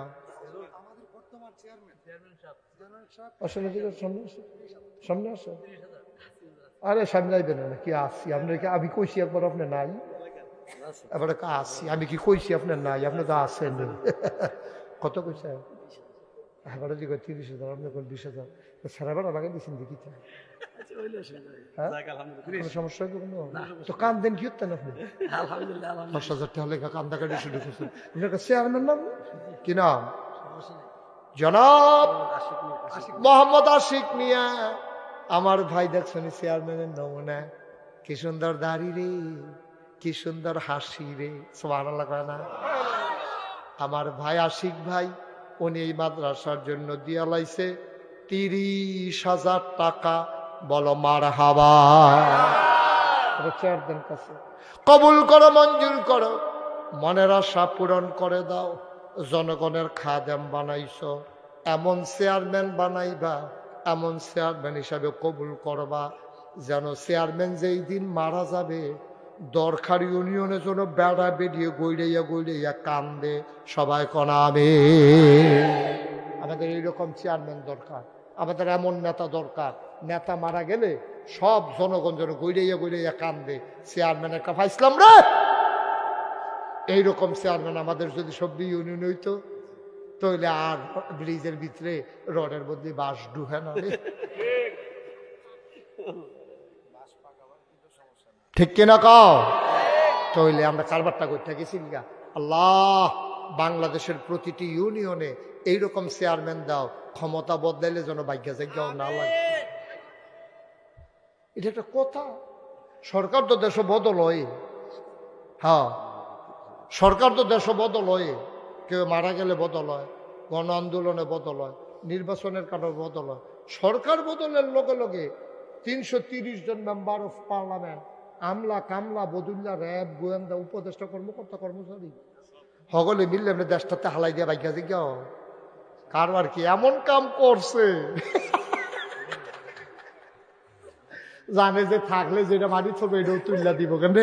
সামনে আসো আরে সামনে আইবেন না কি আসছি আপনার কি আমি কইছি একবার আপনি নাই এবার আসছি আমি কি কইছি আপনার নাই আপনি তো আসেন কত কইছে এবারে দিকে 30,000 আপনি কোন 20,000 সারাবার আমাকে দিচ্ছেন দেখি সমস্যা তো কান দেন কি হতেন আপনি 10,000 টাকা লেখা কান্দা কাটি শুরু করছেন চেয়ারম্যান নাম কি নাম জনাব মোহাম্মদ আশিক মিয়া আমার ভাই দেখছেন চেয়ারম্যানের নমুনা কি সুন্দর দাড়ি রে কি সুন্দর হাসি রে সুবহানাল্লাহ কয় না আমার ভাই আশিক ভাই উনি এই মাদ্রাসার জন্য দিয়া লাইছে 30,000 টাকা বলো মারহাবা চেয়ারম্যান কাছে কবুল করো মঞ্জুর করো মনের আশা পূরণ করে দাও জনগণের খাদেম বানাইছো এমন চেয়ারম্যান বানাইবা এমন চেয়ারম্যান হিসাবে কবুল করবা যেন চেয়ারম্যান যেই দিন মারা যাবে দরকার ইউনিয়নের জন্য বেড়া বেরিয়ে গইড়াইয়া কান্দে সবাই কনাবে। আমাদের এইরকম চেয়ারম্যান দরকার, আমাদের এমন নেতা দরকার, নেতা মারা গেলে সব জনগণ যেন গইড়াইয়া কান্দে, চেয়ারম্যান একটা পাইছিলাম রে। এইরকম চেয়ারম্যান আমাদের যদি সব ইউনিয়ন হইতো তাহলে আর ব্রিজের ভিতরে রডের বদলে বাঁশ ঢুকে না। ঠিক কিনা কও? তাহলে আমরা কারবারটা করতে গেছি গা। আল্লাহ বাংলাদেশের প্রতিটি ইউনিয়নে এইরকম চেয়ারম্যান দাও, ক্ষমতা বদলাইলে যেন ভাগ্য জায়গাও না লাগে। এটা একটা কথা। সরকার তো দেশ বদল হয়, হ্যাঁ সরকার তো দেশ বদল হয়, কেউ মারা গেলে বদল হয়, গণ আন্দোলনে বদল হয়, নির্বাচনের কারণে বদল হয়। সরকার বদলের লগে লগে 330 জন মেম্বার অফ পার্লামেন্ট, আমলা কামলা বদুল্লা র্যাব গোয়েন্দা উপদেষ্টা কর্মকর্তা কর্মচারী সকলে মিললে আমরা দেশটাতে হালাই দিয়ে বাইকা দিগাও কারবার কি এমন কাম করছে জানে যে থাকলে যেটা মারি ছবি এটাও তুল্লা দিব কেন।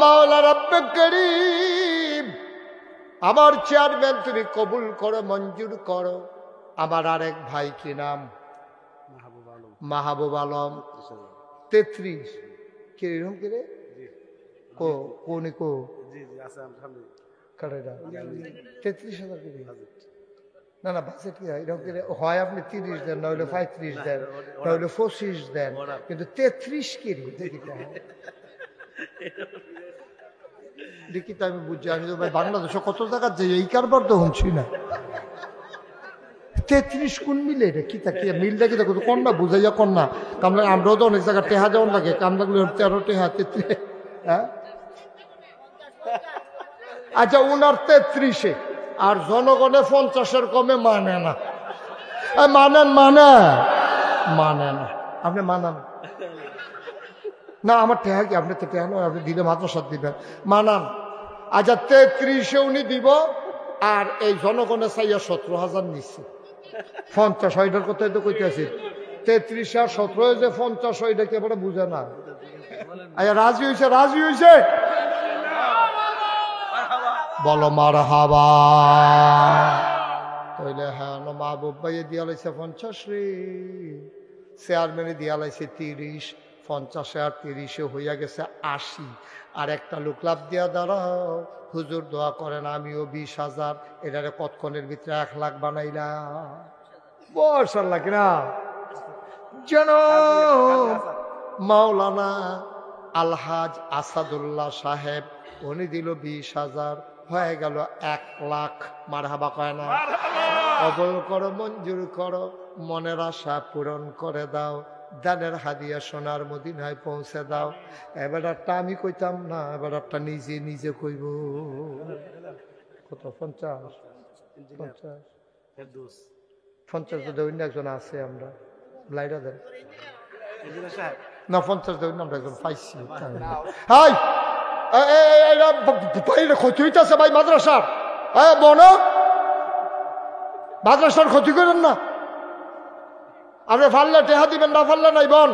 মাওলা রব্বে করিম আমার চেয়ারম্যান তুমি কবুল করো, মঞ্জুর করো। আমার আরেক ভাই কি নাম? মাহবুব আলম। 33 কিরকম কিরে কো কোনি কো 33,000 কিরে না না বাজেট কি এরকম কিরে হয়? আপনি 30 দেন, না হলে 35 দেন, না হলে 25 দেন, কিন্তু 33 কিরে দেখি তো আমি বুঝছি। আমি তো ভাই বাংলাদেশে কত জায়গা যে এই কারবার তো শুনছি না। 33 কোন মিলে এটা কি থাকে? মিলটা কি দেখো কন্যা বুঝাইয়া কন্যা কামলা। আমরাও তো অনেক জায়গায় টেহা দেওয়ার লাগে, কামলাগুলো 13 টেহা 33। হ্যাঁ আচ্ছা উনার 33-এ আর জনগণে 50-এর কমে মানে না। মানেন মানে না আপনি মানান না? আমার টেহা কি আপনি তো টেহা নয়, আপনি দিলে মাত্র 7 দিবেন, মানান। আচ্ছা 33-এ উনি দিব আর এই জনগণে চাইয়া 17,000 নিচ্ছে। 50 ওইটার কথাই তো কইতে আছি। 33 আর 17 যে 50 ওইটা কে বলে বুঝে না। আচ্ছা রাজি হয়েছে বলো মারহাবা। তাইলে হ্যাঁ মাহবুব ভাইয়ে দিয়া লাইছে 50 রে, চেয়ারম্যানে দিয়া লাইছে 30, 50 আর 30 হইয়া গেছে 80। আর একটা লোক লাভ দিয়া দাঁড়াও, হুজুর দোয়া করেন আমিও 20,000, এটারে কতক্ষণের ভিতরে 1 লাখ বানাইলাম। বর্ষাল্লাহ কিনা যেন মাওলানা আলহাজ আসাদুল্লাহ সাহেব উনি দিল 20,000, হয়ে গেল 1 লাখ। মারহাবা কয় না? কবুল করো, মঞ্জুর করো, মনের আশা পূরণ করে দাও, দানের হাদিয়া সোনার মদিনায় পৌঁছে দাও। এবারটা আমি কইতাম না, এবারটা নিজে কইব। কত? 50 অন্য একজন আছে, আমরা লাইরা দেন না 50 আমরা একজন পাইছি। ক্ষতি হইতেছে ভাই মাদ্রাসার, মাদ্রাসার ক্ষতি করেন না। আপনি ফাললে টেহা দিবেন, না ফাললে নাই বন।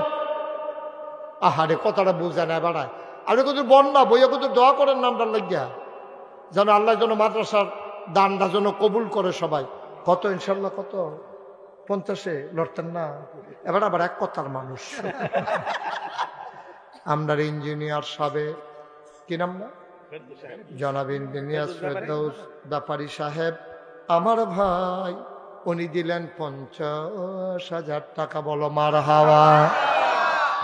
আহারে কথাটা বুঝে না বাড়ায়। আপনি কত বন না বইয়া কত দোয়া করেন নামটার লাগিয়া, যেন আল্লাহ যেন মাদ্রাসার দানটা যেন কবুল করে সবাই। কত ইনশাল্লাহ? কত? 50-এ লড়তেন না? এবার আবার এক কথার মানুষ। আমরা ইঞ্জিনিয়ার সাহেব কি নাম না, জনাব ইঞ্জিনিয়ার ফেরদৌস ব্যাপারী সাহেব আমার ভাই, উনি দিলেন 50,000 টাকা। বলো মারহাবা।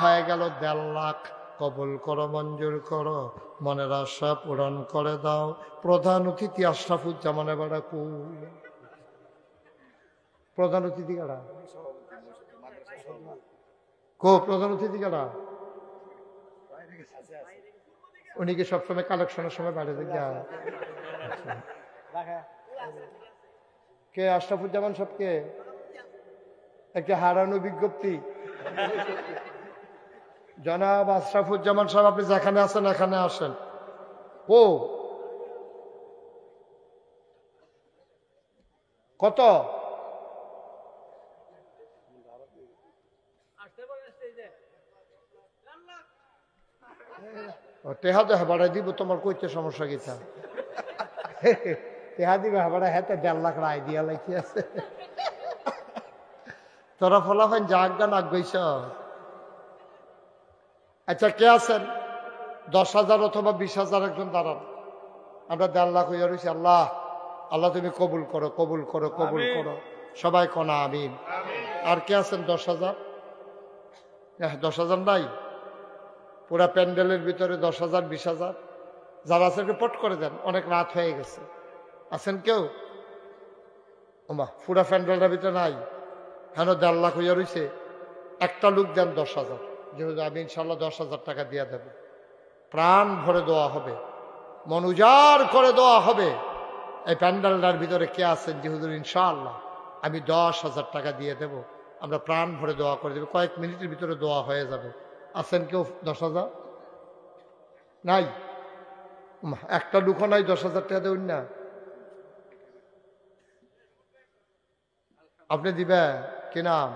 হয়ে গেল 1.5 লাখ। কবুল করো, মঞ্জুর করো, মনের আশা পূরণ করে দাও। প্রধান অতিথি আশরাফুজ্জামান এবারে প্রধান অতিথি কারা প্রধান অতিথি কারা? উনি কি সবসময় কালেকশনের সময় বাইরে যায়? কে আশরাফুজ্জামান সবকে একটা হারানো বিজ্ঞপ্তি। জনাব আশরাফুজ্জামান সাহেব আপনি যেখানে আছেন এখানে আসেন। কত? টেহা তো হেবাড়াই দিব, তোমার কইতে সমস্যা গীতা টেহা দিবে হেবাড়া, হেতে 1.5 লাখ রায় দিয়া লাইকি আছে। তোরা ফলাফাইন জাগ গান আগ গইছ। আচ্ছা, কে আছেন 10,000 অথবা 20,000 একজন দাঁড়ান। আমরা 1.5 লাখ হইয়া রয়েছি। আল্লাহ, আল্লাহ তুমি কবুল করো, কবুল করো, কবুল করো। সবাই কনা আমিন। আর কে আছেন 10,000? 10,000 নাই? পুরা প্যান্ডেলের ভিতরে 10,000, 20,000 যারা আছেন রিপোর্ট করে দেন, অনেক রাত হয়ে গেছে। আছেন কেউ? ওমা, পুরা প্যান্ডেলটার ভিতরে নাই। হ্যাঁ, 1.5 লাখ হইয়া রয়েছে। একটা লোক দেন 10,000, যেহেতু আমি ইনশাল্লাহ 10,000 টাকা দিয়ে দেব। প্রাণ ভরে দেওয়া হবে, মন উজাড় করে দেওয়া হবে। এই প্যান্ডেলটার ভিতরে কে আছেন যে হুজুর ইনশাআল্লাহ আমি 10,000 টাকা দিয়ে দেব? আমরা প্রাণ ভরে দোয়া করে দেবো, কয়েক মিনিটের ভিতরে দোয়া হয়ে যাবে। আছেন কেউ 10,000? নাই? একটা লুকো নাই 10,000 টাকা দেবেন না? আপনি দিবে কি নাম?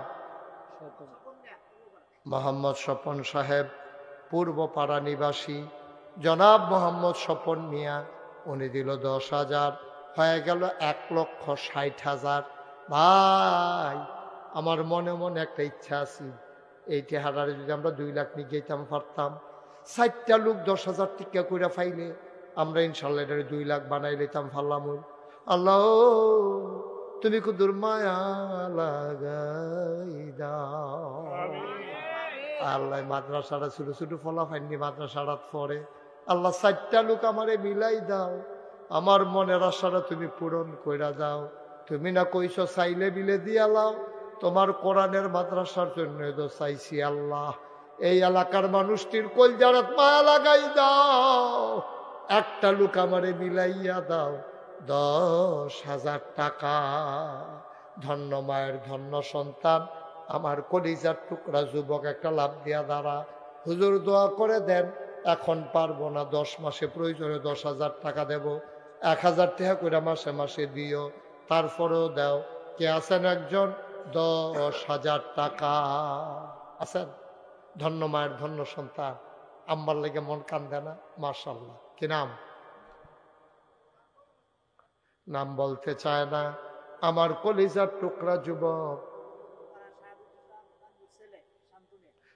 মোহাম্মদ স্বপন সাহেব, পূর্ব পাড়া নিবাসী জনাব মোহাম্মদ স্বপন মিয়া, উনি দিল 10,000, হয়ে গেল 1,60,000। ভাই, আমার মনে মনে একটা ইচ্ছা আছে, এই টেহারারে যদি আমরা 2 লাখ নিয়ে যেতাম পারতাম, 4টা লোক 10,000 টিকা করে ফাইলে আমরা ইনশাল্লাহ এটা 2 লাখ বানাই লেতাম ফাল্লামুল। আল্লাহ, তুমি কুদুর মায়া লাগাই দাও। আল্লাহ, মাদ্রাসাটা ছোট ছোট ফলা ফাইনি মাদ্রাসাটা পরে আল্লাহ 4টা লোক আমারে মিলাই দাও, আমার মনের আশাটা তুমি পূরণ কইরা দাও। তুমি না কইছো চাইলে বিলে দিয়া লাও, তোমার কোরআনের মাদ্রাসার জন্য তো চাইছি আল্লাহ। এই এলাকার মানুষটির কলজারাত মায়া লাগাই দাও, একটা লোক আমারে মিলাইয়া দাও 10,000 টাকা। ধন্য মায়ের ধন্য সন্তান, আমার কলিজার টুকরা যুবক একটা লাভ দিয়া দাঁড়া। হুজুর দোয়া করে দেন, এখন পারবো না, 10 মাসে প্রয়োজনে 10,000 টাকা দেব, 1,000 টাকা করে মাসে মাসে দিও, তারপরেও দাও। কে আছেন একজন 10,000 টাকা? আছেন? ধন্য মায়ের ধন্য সন্তান, আম্মার লেগে মন কান্দে না? মাশাআল্লাহ। কি নাম? নাম বলতে চায় না। আমার কলিজার টুকরা যুবক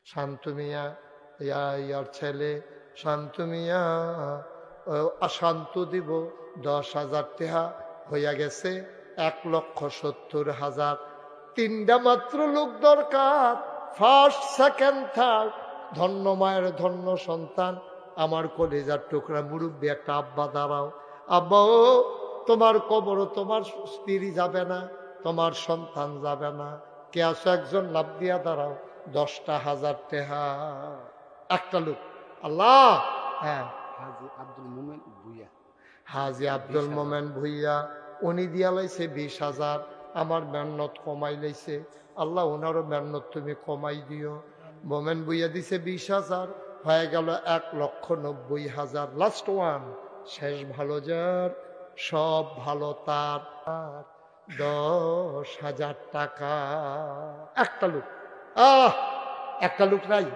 শান্তু মিয়া, ইয়ার ছেলে শান্তু মিয়া, শান্ত দিব 10,000 টাকা হইয়া গেছে 1,70,000। 3টা মাত্র লোক দরকার, ফার্স্ট, সেকেন্ড, থার্ড। ধন্য মায়ের ধন্য সন্তান, আমার কলিজার টুকরা মুরব্বী একটা আব্বা দাঁড়াও। আব্বা, ও তোমার কবর তোমার স্ত্রী যাবে না, তোমার সন্তান যাবে না। কে আছো একজন লাভ দিয়া দাঁড়াও, 10,000 টাকা। একটা লোক। আল্লাহ। হ্যাঁ, হাজি আব্দুল মোমেন ভুইয়া। হাজি আব্দুল মোমেন ভুইয়া, উনি দিয়া লাইছে 20,000। আমার মেহনত কমাই লাইছে, আল্লাহ ওনারও মেহনত তুমি কমাই দিও। মোমেন ভুইয়া দিছে 20,000, হয়ে গেল 1,90,000। লাস্ট ওয়ান, শেষ ভালো যার সব ভালো তার, 10,000 টাকা। একটা লোক। একটা লোক নাই?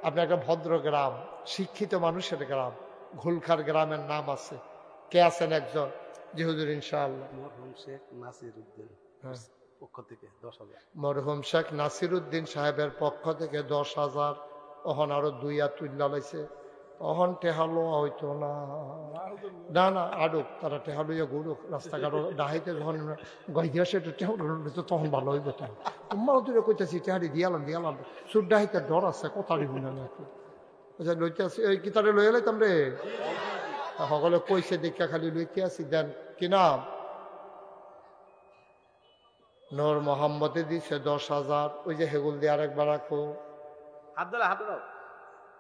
আপনি একটা ভদ্র গ্রাম, শিক্ষিত মানুষের গ্রাম, ঘুলখার গ্রামের নাম আছে। কে আছেন একজন? জি হুজুর ইনশাআল্লাহ। মরহুম শেখ নাসির উদ্দিন পক্ষ থেকে 10,000। মরহুম শেখ নাসির উদ্দিন সাহেবের পক্ষ থেকে 10,000। ওহন আরো 2 তুল্লা লাইছে, তখন টেহালো হইতো না। না না, আডুক তারা টেহালুইয়া ঘুরুক রাস্তাঘাট ডাহাইতে, যখন গহিয়া সেটা টেহাল তখন ভালো হইব। তোমারও তুই কইতেছি টেহারি দিয়ালাম দিয়ালাম, সুর ডাহাইতে ডর আছে, কথারই শুনে না। লইতে আসি ওই কিতারে লইয়া লাইতাম রে, সকলে কইছে দেখা খালি লইতে আসি। দেন কি নাম? নূর মোহাম্মদে দিছে 10,000। ওই যে হেগুল দিয়ে আরেকবার রাখো।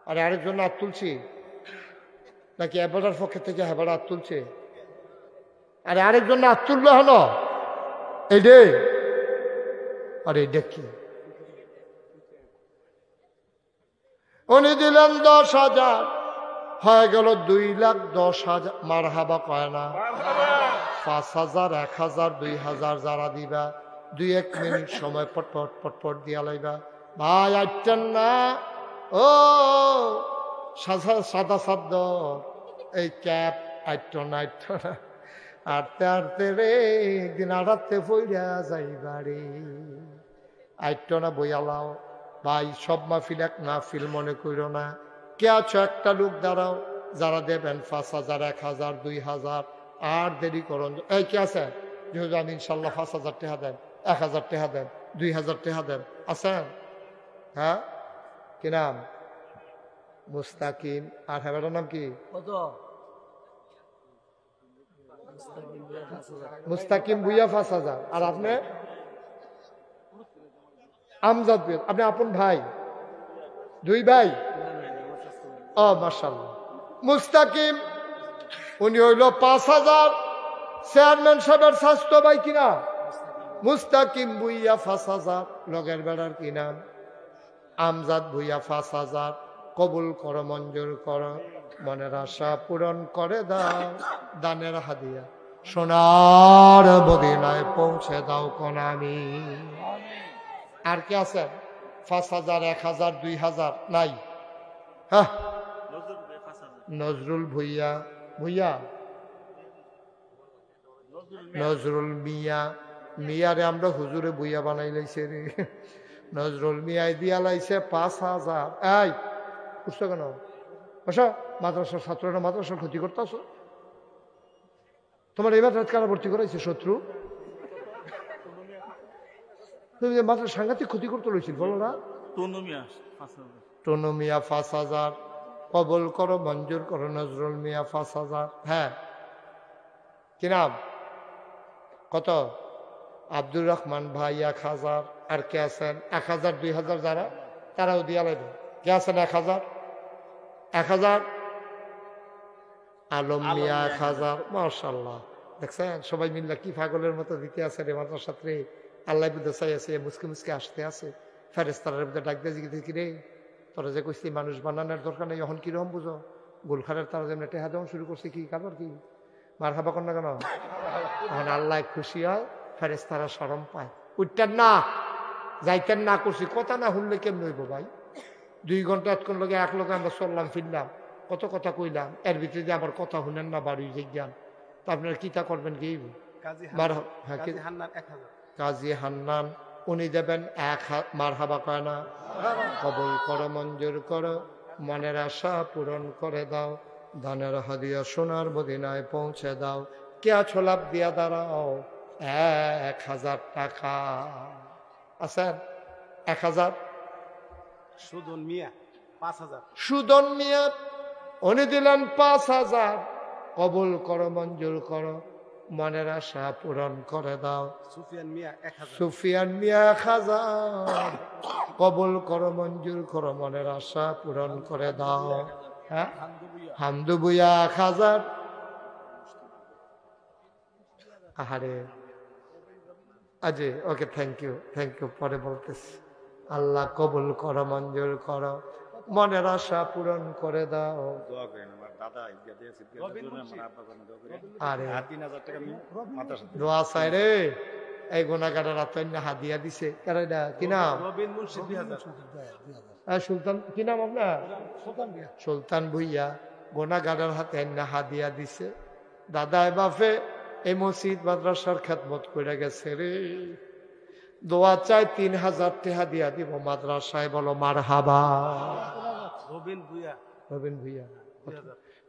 আরে আরেকজন হাত তুলছি নাকি এবারের পক্ষে থেকে হেবার হাত তুলছে? আরে আরেকজন হাত তুললো হলো এই রে। আরে দেখি উনি দিলেন 10,000, হয়ে গেল 2,10,000। মারহাবা কয় না? 5,000 1,000 2,000 যারা দিবা 2-1 মিনিট সময় পটপট পটপট দিয়া লইবা ভাই আইটেন না ও সাদা সাদ্দ এই ক্যাপ আইটো না আইটো না আটতে আটতে রে একদিন আড়াতে পইরা যাইবা রে আইটো না বইয়ালাও ভাই সব মাহফিল এক মাহফিল মনে কইরো না কে আছো একটা লোক দাঁড়াও যারা দেবেন 5,000 1,000 2,000 আর দেরি করুন এই কে আছে যেহেতু আমি ইনশাল্লাহ 5,000 টাকা দেন 1,000 টাকা দেন 2,000 টাকা দেন আছেন হ্যাঁ কি নাম মুস্তাকিম আর হ্যাঁ নাম কি মুস্তাকিম ভুইয়া 5,000 আর আপনি আমজাদ ভুইয়া আপনি আপন ভাই 2 ভাই ও মাশাআল্লাহ মুস্তাকিম উনি হইল 5,000 চেয়ারম্যান সাহেবের স্বাস্থ্য ভাই কিনা মুস্তাকিম ভুইয়া 5,000 লগের বেড়ার কি নাম আমজাদ ভুইয়া 5,000 কবুল করো মঞ্জুর করো মনের আশা পূরণ করে দাও দানের হাদিয়া সোনার মদিনায় পৌঁছে দাও কোন আমি আর কি আছে 5,000 1,000 2,000 নাই হ্যাঁ নজরুল ভুইয়া ভুইয়া নজরুল মিয়া মিয়ারে আমরা হুজুরে ভুইয়া বানাই লাইছে রে নজরুল মিয়ায় দিয়া লাইছে 5,000 এই বুঝছো কেন বসা মাদ্রাসার ছাত্ররা মাদ্রাসার ক্ষতি করতেছ তোমার এই মাদ্রাসা কারা ভর্তি করাইছে শত্রু তুমি মাদ্রাসা সাংঘাতিক ক্ষতি করতে লইছিল বলো না টনু মিয়া 5,000 কবল করো মঞ্জুর করো নজরুল মিয়া 5,000 হ্যাঁ কি নাম কত আব্দুর রহমান ভাই 1,000 আর কে আছেন 1,000 2,000 যারা তারাও দিয়া লাগবে কে আছেন 1,000 আলম মিয়া 1,000 মাশাআল্লাহ দেখছেন সবাই মিল্লা কি পাগলের মতো দিতে আছে রে মাদ্রাসাতে আল্লাহ বুদ্ধ চাই আছে মুসকে মুসকে আসতে আছে ফেরেস্তারের মধ্যে ডাক দিয়ে জিজ্ঞেস কি রে তোরা যে কইছি মানুষ বানানোর দরকার নেই এখন কিরকম বুঝো গোলখারের তারা যেমন টেহা দেওয়া শুরু করছে কি কারণ কি মার খাবা কর না কেন এখন আল্লাহ খুশি হয় ফেরেস্তারা শরম পায় উঠতেন না যাইতেন না করছি কথা না শুনলে কেমন হইব ভাই 2 ঘন্টা এতক্ষণ লোকে এক লোকে আমরা চললাম ফিরলাম কত কথা কইলাম এর ভিতরে যে আবার কথা শুনেন না বাড়ি যে জ্ঞান তা আপনারা কিতা করবেন কি কাজী হান্নান উনি দেবেন 1 মারহাবা কয় না কবুল করো মঞ্জুর করো মনের আশা পূরণ করে দাও দানের হাদিয়া সোনার মদিনায় পৌঁছে দাও কে আছো লাভ দিয়া দাঁড়াও 1,000 টাকা আছেন 1,000 সুদন মিয়া 5,000 সুদন মিয়া উনি দিলেন 5,000 কবুল করো মঞ্জুর করো মনের আশা পূরণ করে দাও সুফিয়ান মিয়া 1,000 সুফিয়ান মিয়া 1,000 কবুল করো মঞ্জুর করো মনের আশা পূরণ করে দাও হ্যাঁ হামদু ভুইয়া 1,000 আহারে আজি ওকে থ্যাংক ইউ পরে বলতেছি আল্লাহ কবুল করো মঞ্জুর করো মনের আশা পূরণ করে দাও আরে 3,000 চাই রে এই গুণাগারের হাদিয়া দিছে কি নাম সুলতান কি নাম আপনার সুলতান ভুইয়া গুণাগারের হাতে হাদিয়া দিছে দাদা বাপে এই মসজিদ মাদ্রাসার খেদমত করে গেছে রে দোয়া চাই 3,000 টাকা দিয়া দিব মাদ্রাসায় বলো মারহাবা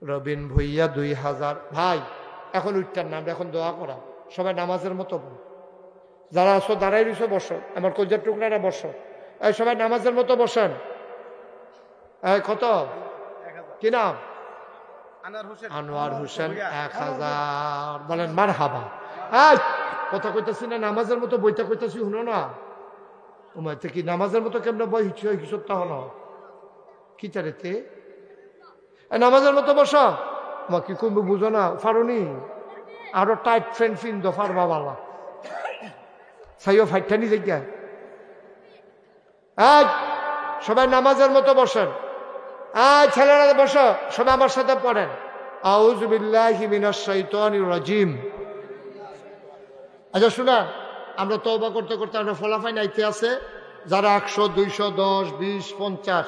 রবিন ভুইয়া 2,000 ভাই এখন উঠতেন না আমরা এখন দোয়া করা সবাই নামাজের মতো যারা আছো দাঁড়াই রয়েছে বসো আমার কলজার টুকরারা বসো এই সবাই নামাজের মতো বসেন কত কি নাম আনোয়ার হোসেন 1,000 বলেন মারহাবা কথা কইতেছি না নামাজের মতো বইটা কইতেছি শুনো না তোমার কি নামাজের মতো কেমন বই হিসতা হলো কি চারেতে নামাজের মতো বসা তোমার কি করবো বুঝো না ফারুনি আরো টাইট ফ্রেন্ড ফিন দফার বাবা সাইও ফাইটানি জায়গা সবাই নামাজের মতো বসেন ছেলেরা বসো সবাই আমার সাথে পড়েন আউযু বিল্লাহি মিনাশ শাইতানির রাজিম আচ্ছা শুনেন, আমরা তওবা করতে করতে আমরা ফলাফল নাইতে আছে, যারা 100, 200, 10, 20, 50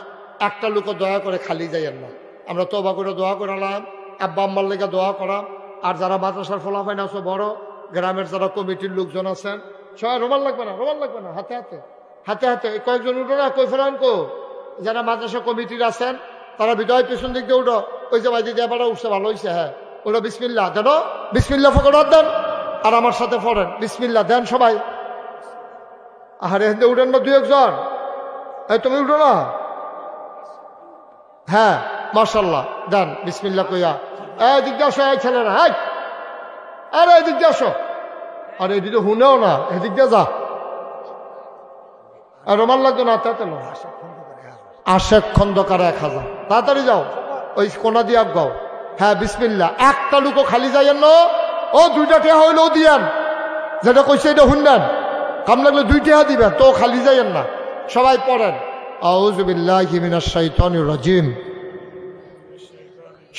একটা লোক দয়া করে খালি যাইয়েন না। আমরা তওবা করে দোয়া করালাম, আব্বা আম্মার লেগে দোয়া করাম। আর যারা মাদ্রাসার ফলাফল আছে বড়, গ্রামের যারা কমিটির লোকজন আছেন, সবাই রোমান লাগবে না, রোমান লাগবে না, হাতে হাতে হাতে হাতে কয়েকজন উঠো না, কই ফেরান কো যারা মাদ্রাসা কমিটির আছেন তারা বিদয় পেছন দিক দিয়ে উঠো। ওই যে ভাই দিদি এবার উঠছে, ভালো হয়েছে। হ্যাঁ ওটা বিসমিল্লাহ দেন, বিসমিল্লাহ ফকরাত দেন আর আমার সাথে পড়েন বিসমিল্লাহ দেন সবাই। আরে হেঁদে উঠেন না দুই একজন, এই তুমি উঠো না। হ্যাঁ মাশাল্লাহ দেন বিসমিল্লাহ কইয়া। এই দিক দিয়ে আসো, এই ছেলেরা, এই আরে এই দিক দিয়ে আসো। আরে এদিকে শুনেও না, এদিক দিয়ে যা। আর রোমান লাগতো না, তাতে আশেক খন্দকার 1000, তাড়াতাড়ি যাও, ওই কোনা দিয়ে গাও। হ্যাঁ বিসমিল্লাহ, একটা লুকো খালি যাইয়েন না। ও 2টা টেহা হইলেও দিয়েন, যেটা কইছে এটা শুনবেন, কাম লাগলে 2 টেহা দিবেন, তো খালি যাইয়েন না। সবাই পড়েন আউযু বিল্লাহি মিনাশ শাইতানির রাজিম।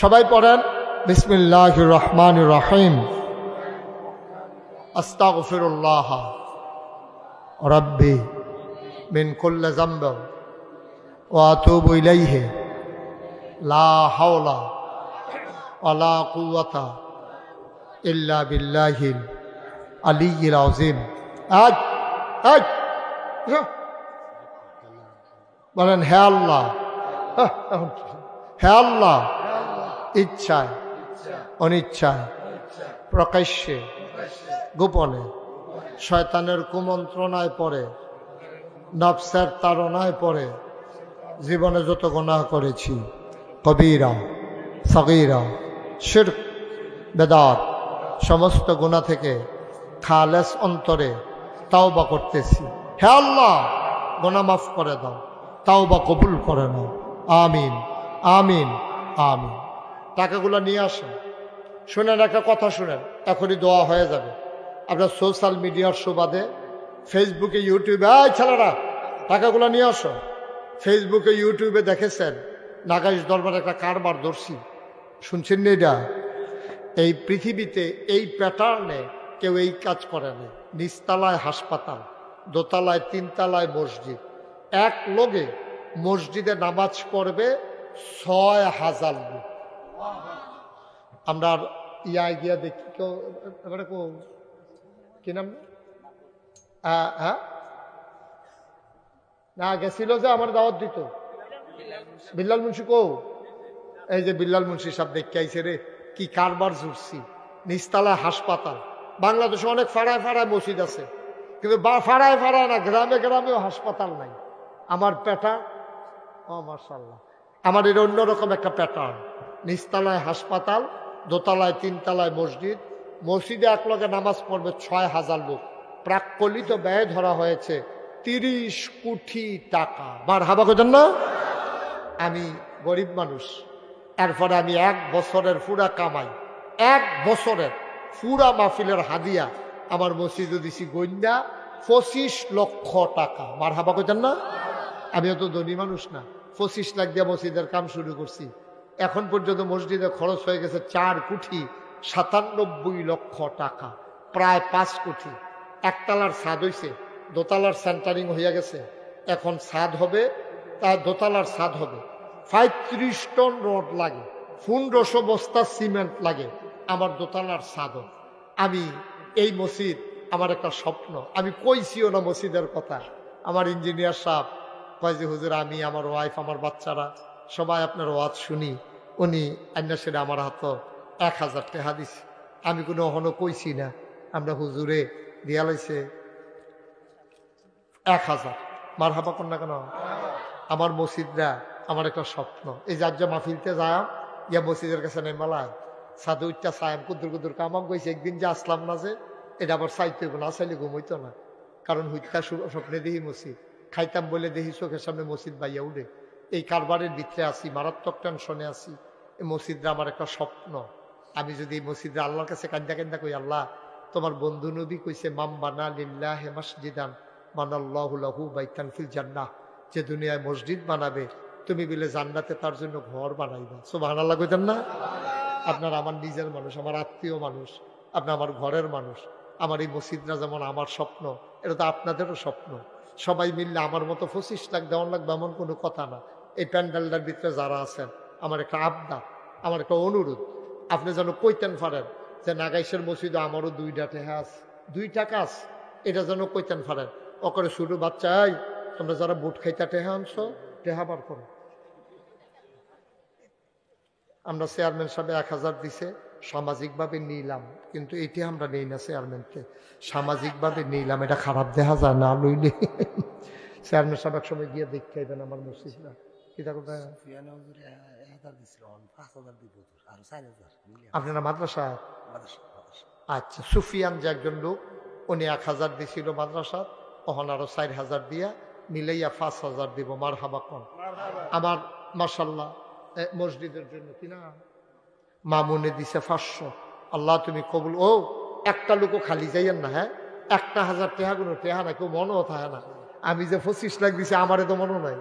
সবাই পড়েন বিসমিল্লাহির রহমানির রহিম। আস্তাগফিরুল্লাহ রাব্বি মিন কুল্লি যামবিন ওয়া আতুবু ইলাইহি লা হাওলা ওয়ালা কুওয়াতা ইল্লা বিল্লাহিল আলিয়্যিল আযীম। আজ আজ বলেন হে আল্লাহ, হে আল্লাহ, ইচ্ছায় অনিচ্ছায় প্রকাশ্যে গোপনে শয়তানের কুমন্ত্রণায় পড়ে, নফসের তাড়নায় পড়ে জীবনে যত গুনাহ করেছি, কবীরা সগীরা শিরক বেদাত, সমস্ত গুনাহ থেকে খালেস অন্তরে তাওবা করতেছি। হে আল্লাহ গুনাহ মাফ করে দাও, তাওবা কবুল করে নাও। আমিন আমিন আমিন। টাকাগুলো নিয়ে আসেন। শুনেন একটা কথা শুনেন, এখনই দোয়া হয়ে যাবে। আপনার সোশ্যাল মিডিয়ার সুবাদে ফেসবুকে ইউটিউবে, এই ছেলেরা টাকাগুলো নিয়ে আসো। ফেসবুকে ইউটিউবে দেখেছেন নাগাইশ দরবারে একটা কারবার ধরছি, শুনছেন না? এটা এই পৃথিবীতে এই প্যাটার্নে কেউ এই কাজ করে না। নিচতলায় হাসপাতাল, দোতলায় 3 তলায় মসজিদ, এক লোকে মসজিদে নামাজ পড়বে 6000 লোক। আমরা ইয়ায় গিয়া দেখি কেউ এবারে কি নাম হ্যাঁ না গেছিল যে আমার দাওয়াত দিত বিল্লাল মুন্সি কো, এই যে বিল্লাল মুন্সি সব দেখে আইছে রে, কি কারবার জুড়ছি। নিচতলায় হাসপাতাল। বাংলাদেশে অনেক ফাড়ায় ফাড়ায় মসজিদ আছে, কিন্তু ফাড়ায় ফাড়ায় না, গ্রামে গ্রামেও হাসপাতাল নাই। আমার প্যাটার্ন, ও মাশাআল্লাহ, আমার এটা অন্যরকম একটা প্যাটার্ন। নিচতলায় হাসপাতাল, দোতলায় 3 তলায় মসজিদ। মসজিদে এক লগে নামাজ পড়বে 6000 লোক। প্রাক্কলিত ব্যয় ধরা হয়েছে 30 কোটি টাকা। মারহাবা কইতেন না? আমি গরিব মানুষ, এরপরে আমি 1 বছরের পুরা কামাই, 1 বছরের পুরা মাহফিলের হাদিয়া আমার মসজিদে দিছি গন্যা 25 লক্ষ টাকা। মারহাবা কইতেন না? আমি অত ধনী মানুষ না, 25 লাখ দিয়ে মসজিদের কাম শুরু করছি। এখন পর্যন্ত মসজিদে খরচ হয়ে গেছে 4 কোটি 97 লক্ষ টাকা, প্রায় 5 কোটি। একতলার ছাদ হয়েছে, দোতলার সেন্টারিং হইয়া গেছে, এখন ছাদ হবে, তার দোতলার ছাদ হবে। 35 টন রড লাগে, 1500 বস্তা সিমেন্ট লাগে আমার দোতলার ছাদ। আমি এই মসজিদ আমার একটা স্বপ্ন। আমি কইছিও না মসজিদের কথা। আমার ইঞ্জিনিয়ার সাহেব কয় যে হুজুর, আমি, আমার ওয়াইফ, আমার বাচ্চারা সবাই আপনার ওয়াজ শুনি। উনি আন্যাসের আমার হাত 1000 টাকা দিছে। আমি কোনো অহনো কইছি না, আমরা হুজুরে দিয়া লাইছে 1000। মারহাবা কন্যা কেন? আমার মসজিদরা আমার একটা স্বপ্ন। এই যার যা মাহফিলতে যায় ইয়া মসজিদের কাছে নেমালায় সাধু উচ্চা সায়াম কুদ্দুর কুদ্দুর কামাম গেছে। একদিন যে আসলাম না, যে এটা আবার চাইতে না, চাইলে ঘুমাইতো না, কারণ হুইতা স্বপ্নে দেখি মসজিদ, খাইতাম বলে দেখি চোখের সামনে মসজিদ বাইয়া উঠে। এই কারবারের ভিতরে আসি, মারাত্মক টেনশনে আসি। এই মসজিদরা আমার একটা স্বপ্ন। আমি যদি এই মসজিদরা আল্লাহর কাছে কান্দা কান্দা কই, আল্লাহ তোমার বন্ধু নবী কইছে মাম বানা লিল্লাহি মাসজিদান বানাল্লাহু লাহু বাইতান ফিল জান্নাহ, যে দুনিয়ায় মসজিদ বানাবে তুমি বলে জান্নাতে তার জন্য ঘর বানাইবা। সুবহানাল্লাহ কইতেন না? আপনার আমার নিজের মানুষ, আমার আত্মীয় মানুষ, আপনি আমার ঘরের মানুষ। আমার এই মসজিদটা যেমন আমার স্বপ্ন, এটা তো আপনাদেরও স্বপ্ন। সবাই মিললে আমার মতো 25 লাখ দেওয়ান লাগবে এমন কোনো কথা না। এই প্যান্ডেলটার ভিতরে যারা আছেন, আমার একটা আবদার, আমার একটা অনুরোধ, আপনি যেন কইতেন পারেন যে নাগাইশের মসজিদে আমারও 2টা টেহা আছে, 2টা কাজ, এটা যেন কইতেন পারেন। ওকে শুরু বাচ্চাই, তোমরা যারা বুট খাইতা টেহা আনছো, টেহা বার করো। আমরা চেয়ারম্যান সাহেব 1000 দিছে, সামাজিকভাবে নিলাম, কিন্তু এটি আমরা নেই না চেয়ারম্যানকে, সামাজিকভাবে নিলাম, এটা খারাপ দেখা যায় না লইলে। চেয়ারম্যান সাহেব এক সময় গিয়ে দেখতে আইবেন আমার মসজিদটা কিতা করতে। আপনারা মাদ্রাসা? আচ্ছা, সুফিয়ান যে একজন লোক, উনি 1000 দিছিল মাদ্রাসা, তখন আরো 4000 দিয়া মিলাইয়া 5000 দিব। মারহাবা কোন আমার মাশাআল্লাহ মসজিদের জন্য কিনা মামুনে দিছে 500। আল্লাহ তুমি কবুল। ও একটা লোকও খালি যাইয়েন না, হ্যাঁ, 1000 টাকা কোনো টেহা না, কেউ মনেও থাকে না। আমি যে 25 লাখ দিছি আমারে তো মনে নাই।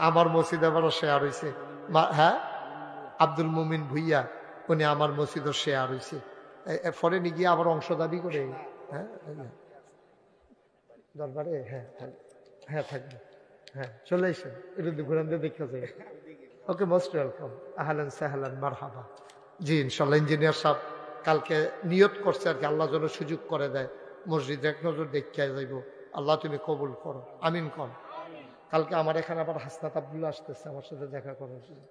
আমার মসজিদে আবারও শেয়ার হয়েছে, হ্যাঁ, আব্দুল মুমিন ভুইয়া, উনি আমার মসজিদও শেয়ার হয়েছে। ফরেনি গিয়ে আবার অংশ দাবি করে, হ্যাঁ দরবারে, হ্যাঁ হ্যাঁ থাকবে, হ্যাঁ চলে এসেন, একটু ঘুরান দিয়ে দেখতে যাই। ওকে, মোস্ট ওয়েলকাম, আহলান সাহলান মারহাবা। জি ইনশাল্লাহ। ইঞ্জিনিয়ার সাহেব কালকে নিয়ত করছে আর কি, আল্লাহ যেন সুযোগ করে দেয়, মসজিদ এক নজর দেখতে যাইব। আল্লাহ তুমি কবুল করো, আমিন কর। কালকে আমার এখানে আবার হাসনাত আব্দুল্লাহ আসতেছে আমার সাথে দেখা করার জন্য,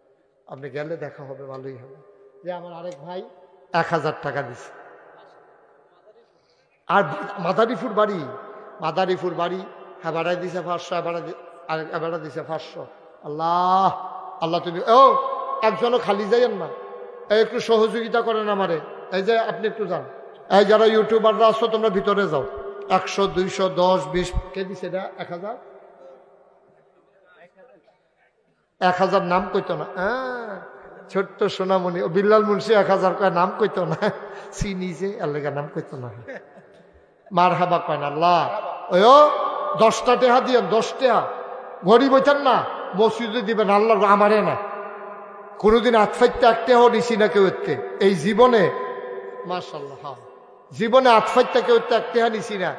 আপনি গেলে দেখা হবে, ভালোই হবে। যে আমার আরেক ভাই 1000 টাকা দিছে। আর মাদারীপুর বাড়ি, মাদারীপুর বাড়ি, হ্যাঁ বাড়াই দিছে 500, এবারে দিছে 500। আল্লাহ আল্লাহ তুমি, ও একজনও খালি যাইয়েন না, একটু সহযোগিতা করেন আমারে। এই যে আপনি একটু যান, এই যারা ইউটিউবাররা আসছো তোমরা ভিতরে যাও। 100, 200, 10, 20 কে দিছে এটা? 1000, 1000 নাম কইতো না। হ্যাঁ, ছোট্ট সোনামণি ও বিল্লাল মুন্সি 1000 কয়, নাম কইতো না, চিনি যে এলাকা নাম কইতো না। মারহাবা কয় না। আল্লাহ ওই 10টা টেহা দিয়েন, 10 টেহা, গরিব হইতেন না, মসজিদে দিবেন, আল্লাহ আমারে না। কোনোদিন আতফাইতে একটাও নিছি না কেউ এতে এই জীবনে, মাশাআল্লাহ, হ্যাঁ জীবনে আতফাইতে কেউ একটাও নিছি না।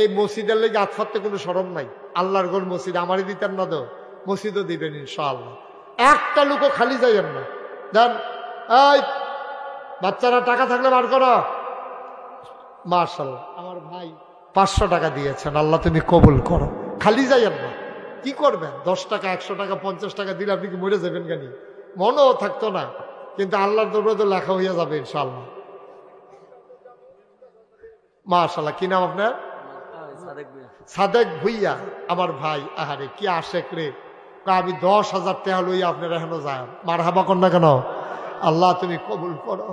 এই মসজিদের লেগে আতফাতে কোনো শরম নাই। আল্লাহর গোল মসজিদ আমারই দিতেন না তো, মসজিদও দিবেন ইনশাআল্লাহ। একটা লোকও খালি যাইয়েন না। দেন, এই বাচ্চারা টাকা থাকলে বার করো। মাশাআল্লাহ, আমার ভাই 500 টাকা দিয়েছেন, আল্লাহ তুমি কবুল করো। খালি যাইয়েন না, কি করবেন? 10 টাকা, 100 টাকা, 50 টাকা দিলে আপনি কি মরে যাবেন কেন? মনও থাকতো না, কিন্তু আল্লাহর দরবারে তো লেখা হইয়া যাবে ইনশাআল্লাহ। মাশাআল্লাহ। কি নাম আপনার? সাদেক ভুইয়া, আমার ভাই। আহারে কি আশেক রে, আমি 10,000 টাকা লইয়া আপনার এখনো যায়। মারহাবা কর না কেন? আল্লাহ তুমি কবুল করো।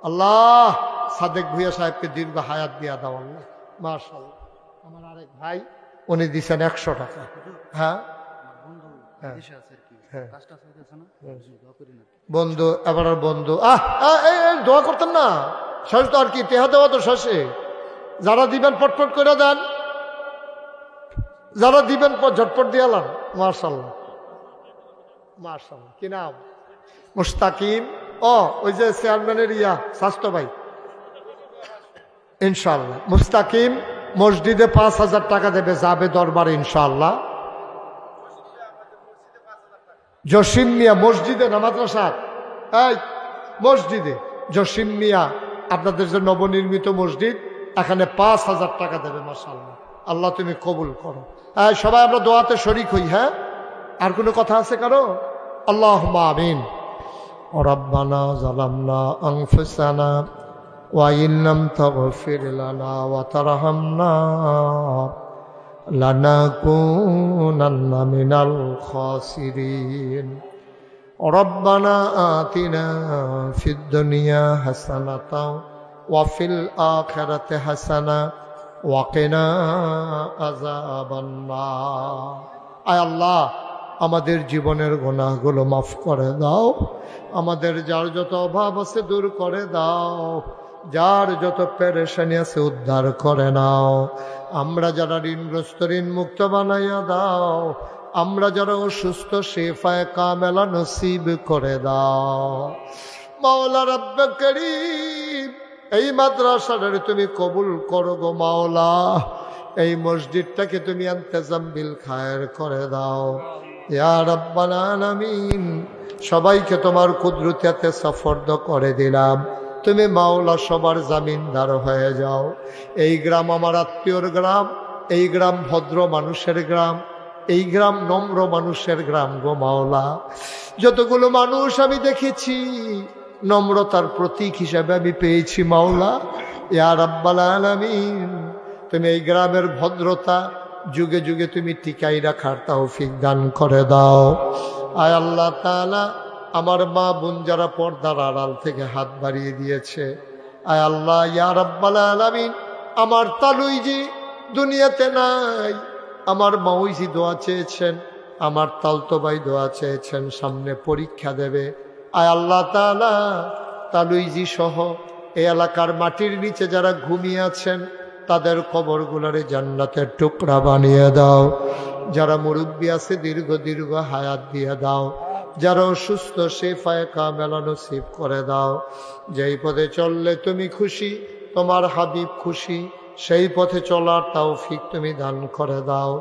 আল্লাহ সাদেক ভুইয়া সাহেবকে দীর্ঘ হায়াত দিয়া দাও আল্লাহ। মাশাআল্লাহ। আমার আরেক ভাই, উনি দিচ্ছেন 100 টাকা। হ্যাঁ বন্ধু, এবার আর বন্ধু দোয়া করতেন না, শেষ তো আর কি, টেহা দেওয়া তো শেষে। যারা দিবেন পটপট করে দেন, যারা দিবেন ঝটপট দিয়ে এলাম। মাশাআল্লাহ মাশাআল্লাহ। কি নাম? মুস্তাকিম। ওই যে চেয়ারম্যানের স্বাস্থ্য ভাই, ইনশাআল্লাহ। মুস্তাকিম মসজিদে 5000 টাকা দেবে, যাবে দরবারে ইনশাআল্লাহ। জসিম মিয়া মসজিদে না মাদ্রাসা? এই মসজিদে জসিম মিয়া, আপনাদের যে নবনির্মিত মসজিদ, এখানে 5000 টাকা দেবে। মাশাআল্লাহ, আল্লাহ তুমি কবুল করো। সবাই আমরা দোয়াতে শরীক হই। হ্যাঁ, আর কোনো কথা আছে কারো? আল্লাহুম্মা আমিন। রব্বানা যালামনা আনফুসানা ওয়া ইন লাম তাগফির লানা ওয়া তারহামনা লানাকুনান্না মিনাল খাসিরিন। রব্বানা আতিনা ফিদ দুনিয়া হাসানাতাও ওয়া ফিল আখিরাতি হাসানা ওয়া কিনা আযাবান নার। আয় আল্লাহ, আমাদের জীবনের গুনাহগুলো মাফ করে দাও, আমাদের যার যত অভাব আছে দূর করে দাও, যার যত পেরেশানি আছে উদ্ধার করে নাও। আমরা যারা ঋণগ্রস্ত ঋণ মুক্ত বানাইয়া দাও, আমরা যারা অসুস্থ শিফায়ে কামেলা নসিব করে দাও। মাওলা রব্বে করিম, এই মাদ্রাসাটারে তুমি কবুল করো গো মাওলা, এই মসজিদটাকে তুমি ইন্তজাম বিল খায়ের করে দাও ইয়া রাব্বাল আলামিন। সবাইকে তোমার কুদরতে সফর্দ করে দিলাম, তুমি মাওলা সবার জামিনদার হয়ে যাও। এই গ্রাম আমার আত্মীয়র গ্রাম, এই গ্রাম ভদ্র মানুষের গ্রাম, এই গ্রাম নম্র মানুষের গ্রাম গো মাওলা। যতগুলো মানুষ আমি দেখেছি নম্রতার প্রতীক হিসাবে আমি পেয়েছি মাওলা ইয়া রাব্বাল আলামিন। তুমি এই গ্রামের ভদ্রতা যুগে যুগে তুমি টিকাই রাখার তৌফিক দান করে দাও। আয় আল্লাহ তাআলা, আমার মা বোন যারা পর্দার আড়াল থেকে হাত বাড়িয়ে দিয়েছে, আয় আল্লাহ ইয়া রাব্বাল আলামিন, আমার তালুইজি দুনিয়াতে নাই, আমার মাউইজি দোয়া চেয়েছেন, আমার তালতো ভাই দোয়া চেয়েছেন, সামনে পরীক্ষা দেবে। আয় আল্লাহ তাআলা, তালুইজি সহ এই এলাকার মাটির নিচে যারা ঘুমিয়ে আছেন তাদের কবরগুলোরে জান্নাতের টুকরা বানিয়ে দাও। যারা মুরব্বী আছে দীর্ঘ দীর্ঘ হায়াত দিয়ে দাও, যারা অসুস্থ শেফায়ে কামেলা নসিব করে দাও। যেই পথে চললে তুমি খুশি, তোমার হাবিব খুশি, সেই পথে চলার তৌফিক তুমি দান করে দাও।